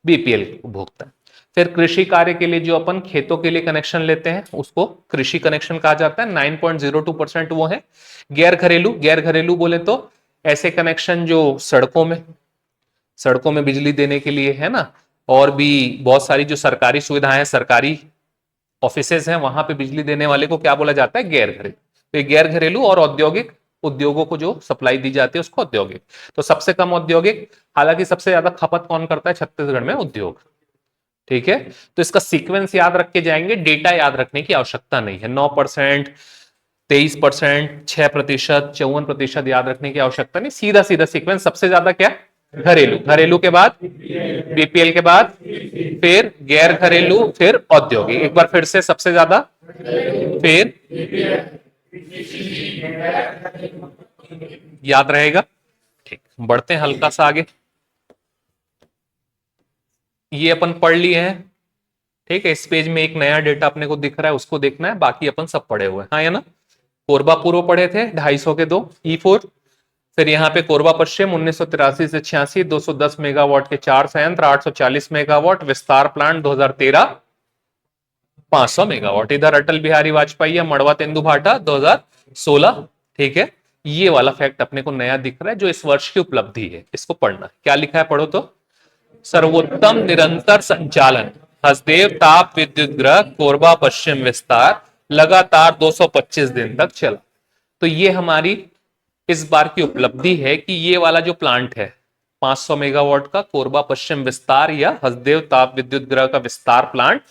बीपीएल उपभोक्ता है। फिर कृषि कार्य के लिए जो अपन खेतों के लिए कनेक्शन लेते हैं उसको कृषि कनेक्शन कहा जाता है, 9.02% वो है। गैर घरेलू, गैर घरेलू बोले तो ऐसे कनेक्शन जो सड़कों में बिजली देने के लिए है ना, और भी बहुत सारी जो सरकारी सुविधाएं हैं, सरकारी ऑफिसेज हैं, वहां पे बिजली देने वाले को क्या बोला जाता है? गैर घरेलू। तो गैर घरेलू और औद्योगिक, उद्योगों को जो सप्लाई दी जाती है उसको औद्योगिक। तो सबसे कम औद्योगिक, हालांकि सबसे ज्यादा खपत कौन करता है छत्तीसगढ़ में? उद्योग। ठीक है, तो इसका सीक्वेंस याद रख के जाएंगे, डेटा याद रखने की आवश्यकता नहीं है। 9%, 23%, 6%, 54% याद रखने की आवश्यकता नहीं, सीधा सीधा सीक्वेंस। सबसे ज्यादा क्या? घरेलू। घरेलू के बाद बीपीएल के बाद फिर गैर घरेलू, फिर औद्योगिक। एक बार फिर से, सबसे ज्यादा, फिर याद रहेगा। ठीक, बढ़ते हैं हल्का सा आगे। ये अपन पढ़ लिए हैं, ठीक है। इस पेज में एक नया डेटा अपने को दिख रहा है, उसको देखना है, बाकी अपन सब पढ़े हुए हैं, हाँ या ना। कोरबा पूर्व पढ़े थे 250 के 2 E4। फिर यहाँ पे कोरबा पश्चिम 1983 से 86, 210 मेगावाट के 4 संयंत्र, 840 मेगावाट विस्तार प्लांट 2013, 500 मेगावाट। इधर अटल बिहारी वाजपेयी या मड़वा तेंदु भाटा 2016। ठीक है, ये वाला फैक्ट अपने को नया दिख रहा है जो इस वर्ष की उपलब्धि है, इसको पढ़ना है। क्या लिखा है, पढ़ो तो। सर्वोत्तम निरंतर संचालन हसदेव ताप विद्युत ग्रह कोरबा पश्चिम विस्तार लगातार 225 दिन तक चला। तो ये हमारी इस बार की उपलब्धि है कि ये वाला जो प्लांट है 500 मेगावाट का कोरबा पश्चिम विस्तार या हसदेव ताप विद्युत ग्रह का विस्तार प्लांट,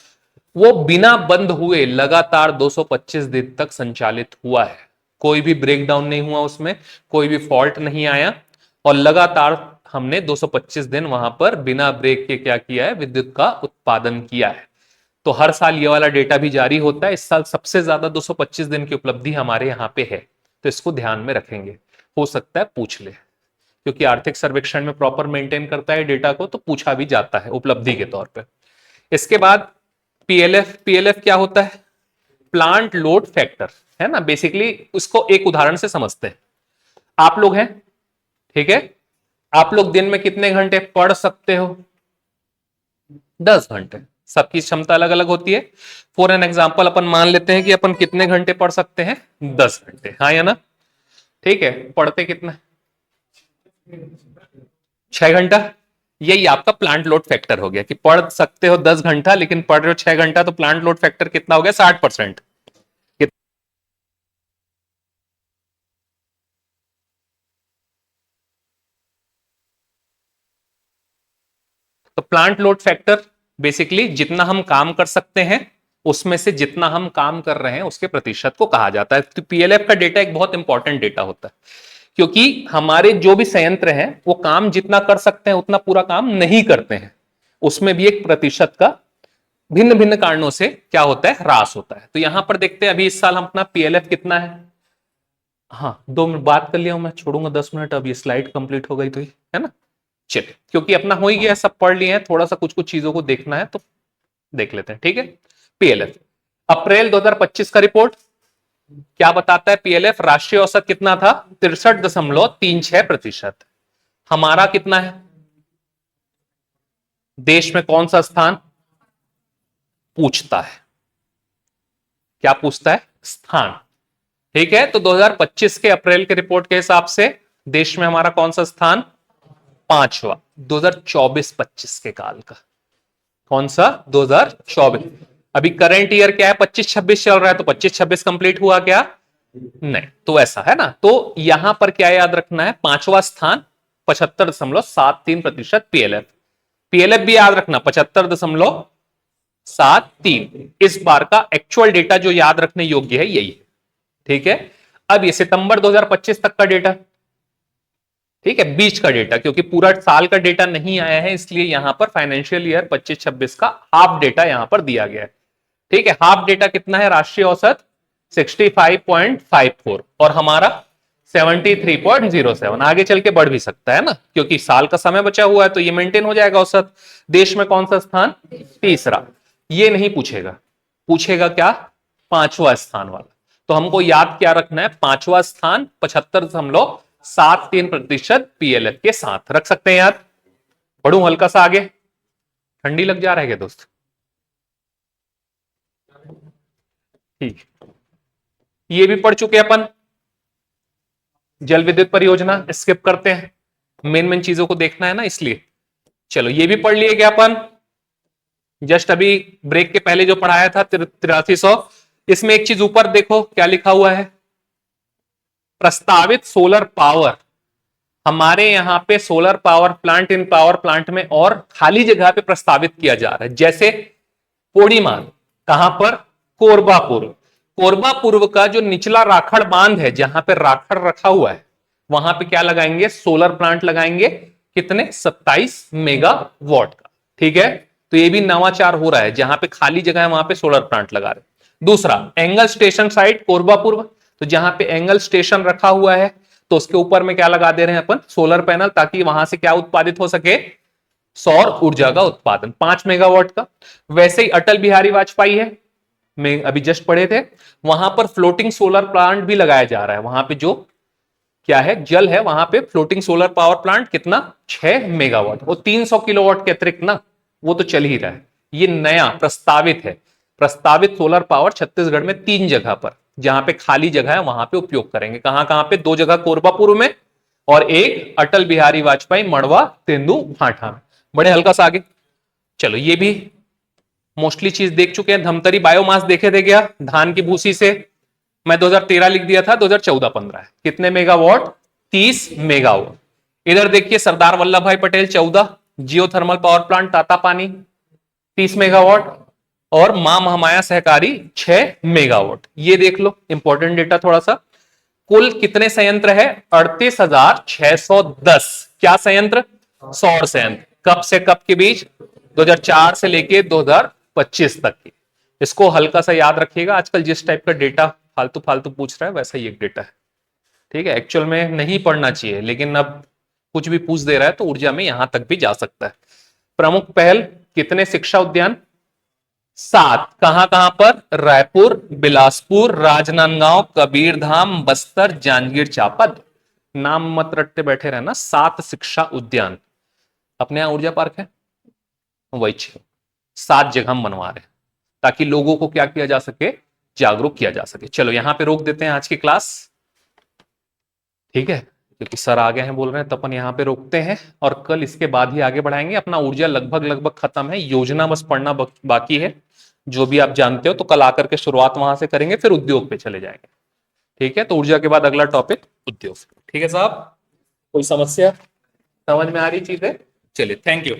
वो बिना बंद हुए लगातार 225 दिन तक संचालित हुआ है। कोई भी ब्रेकडाउन नहीं हुआ उसमें, कोई भी फॉल्ट नहीं आया, और लगातार हमने 225 दिन वहां पर बिना ब्रेक के क्या किया है? विद्युत का उत्पादन किया है। तो हर साल ये वाला डेटा भी जारी होता है। इस साल सबसे ज्यादा 225 दिन की उपलब्धि हमारे यहाँ पे है, तो इसको ध्यान में रखेंगे। हो सकता है पूछ ले, क्योंकि आर्थिक सर्वेक्षण में प्रॉपर मेंटेन करता है डेटा को, तो पूछा भी जाता है उपलब्धि के तौर पर। इसके बाद पीएलएफ। पीएलएफ क्या होता है? प्लांट लोड फैक्टर, है ना। बेसिकली उसको एक उदाहरण से समझते हैं। आप लोग हैं, ठीक है, आप लोग दिन में कितने घंटे पढ़ सकते हो? 10 घंटे। सबकी क्षमता अलग अलग होती है। फॉर एन एग्जाम्पल अपन मान लेते हैं कि अपन कितने घंटे पढ़ सकते हैं? 10 घंटे, हाँ या ना। ठीक है, पढ़ते कितना? 6 घंटा। यही आपका प्लांट लोड फैक्टर हो गया कि पढ़ सकते हो 10 घंटा लेकिन पढ़ रहे हो 6 घंटा, तो प्लांट लोड फैक्टर कितना हो गया? 60%। तो प्लांट लोड फैक्टर बेसिकली जितना हम काम कर सकते हैं उसमें से जितना हम काम कर रहे हैं उसके प्रतिशत को कहा जाता है। तो पीएलएफ का डेटा एक बहुत इंपॉर्टेंट डेटा होता है, क्योंकि हमारे जो भी संयंत्र हैं वो काम जितना कर सकते हैं उतना पूरा काम नहीं करते हैं। उसमें भी एक प्रतिशत का भिन्न भिन्न कारणों से क्या होता है? ह्रास होता है। तो यहां पर देखते हैं अभी इस साल हम अपना पीएलएफ कितना है। हाँ, 2 मिनट बात कर लिया हूं, मैं छोड़ूंगा 10 मिनट, अब ये स्लाइड कंप्लीट हो गई तो है ना। चलिए, क्योंकि अपना हो ही गया, सब पढ़ लिए हैं, थोड़ा सा कुछ कुछ चीजों को देखना है तो देख लेते हैं। ठीक है, पीएलएफ अप्रैल 2025 का रिपोर्ट क्या बताता है? पीएलएफ राष्ट्रीय औसत कितना था? 63.36%। हमारा कितना है? देश में कौन सा स्थान पूछता है? क्या पूछता है? स्थान। ठीक है, तो 2025 के अप्रैल के रिपोर्ट के हिसाब से देश में हमारा कौन सा स्थान? 5वां। 2024-25 के काल का कौन सा? 2024। अभी करंट ईयर क्या है? 25-26 चल रहा है, तो 25-26 कंप्लीट हुआ क्या? नहीं, तो ऐसा है ना। तो यहां पर क्या याद रखना है? 5वां स्थान 75.73% पीएलएफ। पीएलएफ भी याद रखना 75.73। इस बार का एक्चुअल डेटा जो याद रखने योग्य है यही है, ठीक है। अब ये सितंबर 2025 तक का डेटा, ठीक है, बीच का डेटा, क्योंकि पूरा साल का डेटा नहीं आया है इसलिए यहां पर फाइनेंशियल ईयर 25-26 का हाफ डेटा यहां पर दिया गया है, ठीक है। हाफ डेटा कितना है, राष्ट्रीय औसत 65.54 और हमारा 73.07। आगे चल के बढ़ भी सकता है ना, क्योंकि साल का समय बचा हुआ है, तो ये मेंटेन हो जाएगा औसत। देश में कौन सा स्थान, तीसरा। ये नहीं पूछेगा, पूछेगा क्या, पांचवा स्थान वाला। तो हमको याद क्या रखना है, पांचवा स्थान 75.73% पीएलएफ के साथ रख सकते हैं याद। बढ़ू हल्का सा आगे, ठंडी लग जा रहा है क्या दोस्त, ठीक। ये भी पढ़ चुके अपन, जल विद्युत परियोजना स्किप करते हैं, मेन चीजों को देखना है ना इसलिए। चलो ये भी पढ़ लिए क्या अपन, जस्ट अभी ब्रेक के पहले जो पढ़ाया था 8300। इसमें एक चीज ऊपर देखो क्या लिखा हुआ है, प्रस्तावित सोलर पावर। हमारे यहां पे solar power plant in power plant में और खाली जगह पे प्रस्तावित किया जा रहा है, जैसे पोड़ीमार, कहां पर, कोरबा पूर्व। कोरबा पूर्व का जो निचला राखड़ बांध है, जहां पे राखड़ रखा हुआ है, वहां पे क्या लगाएंगे, सोलर प्लांट लगाएंगे। कितने, 27 मेगावाट का, ठीक है। तो ये भी नवाचार हो रहा है, जहां पे खाली जगह है वहां पे सोलर प्लांट लगा रहे। दूसरा, एंगल स्टेशन साइट कोरबा पूर्व, तो जहां पे एंगल स्टेशन रखा हुआ है तो उसके ऊपर में क्या लगा दे रहे हैं अपन, सोलर पैनल, ताकि वहां से क्या उत्पादित हो सके, सौर ऊर्जा का उत्पादन 5 मेगावाट का। वैसे ही अटल बिहारी वाजपेयी है, में अभी जस्ट पढ़े थे, वहां पर फ्लोटिंग सोलर प्लांट भी लगाया जा रहा है। वहां पे जो क्या है, जल है, वहां पे फ्लोटिंग सोलर पावर प्लांट कितना, 6 मेगावाट। वो 300 किलोवाट के अतिरिक्त ना, वो तो चल ही रहा है। ये नया प्रस्तावित है, प्रस्तावित सोलर पावर छत्तीसगढ़ में 3 जगह पर, जहां पे खाली जगह है वहां पे उपयोग करेंगे। कहां कहां पे, 2 जगह कोरबा पूर्व में और एक अटल बिहारी वाजपेयी मड़वा तेंदु भाठा में। बड़े हल्का सा आगे चलो, ये भी मोस्टली चीज देख चुके हैं। धमतरी बायोमास देखे थे क्या, धान की भूसी से, मैं 2013 लिख दिया था, 2014-15 है। कितने मेगावाट, 30 मेगावाट। इधर देखिए Sardar Vallabh Bhai Patel 14, geothermal power plant Tatapani 30 megawatt, और मां महामाया सहकारी 6 मेगावाट। ये देख लो इंपॉर्टेंट डेटा थोड़ा सा। कुल कितने संयंत्र है, 38,610। क्या संयंत्र, सौर संयंत्र। कब से कब के बीच, 2004 से लेके 2025 तक की। इसको हल्का सा याद रखिएगा, आजकल जिस टाइप का डेटा फालतू फालतू पूछ रहा है वैसा ही एक डेटा है, ठीक है। एक्चुअल में नहीं पढ़ना चाहिए, लेकिन अब कुछ भी पूछ दे रहा है तो ऊर्जा में यहां तक भी जा सकता है। प्रमुख पहल, कितने शिक्षा उद्यान, 7। कहां कहां पर, रायपुर, बिलासपुर, राजनांदगांव, कबीरधाम, बस्तर, जांजगीर चांपा। नाम मत रटते बैठे रहना, 7 शिक्षा उद्यान। अपने यहां ऊर्जा पार्क है वही 7 जगह हम बनवा रहे हैं, ताकि लोगों को क्या किया जा सके, जागरूक किया जा सके। चलो यहां पे रोक देते हैं आज की क्लास, ठीक है, क्योंकि सर आगे हैं बोल रहे हैं, तो अपन यहां पे रोकते हैं और कल इसके बाद ही आगे बढ़ाएंगे। अपना ऊर्जा लगभग लगभग खत्म है, योजना बस पढ़ना बाकी है, जो भी आप जानते हो। तो कल आकर के शुरुआत वहां से करेंगे, फिर उद्योग पे चले जाएंगे, ठीक है। तो ऊर्जा के बाद अगला टॉपिक उद्योग, ठीक है साहब। कोई समस्या समझ में आ रही चीज है, चलिए, थैंक यू।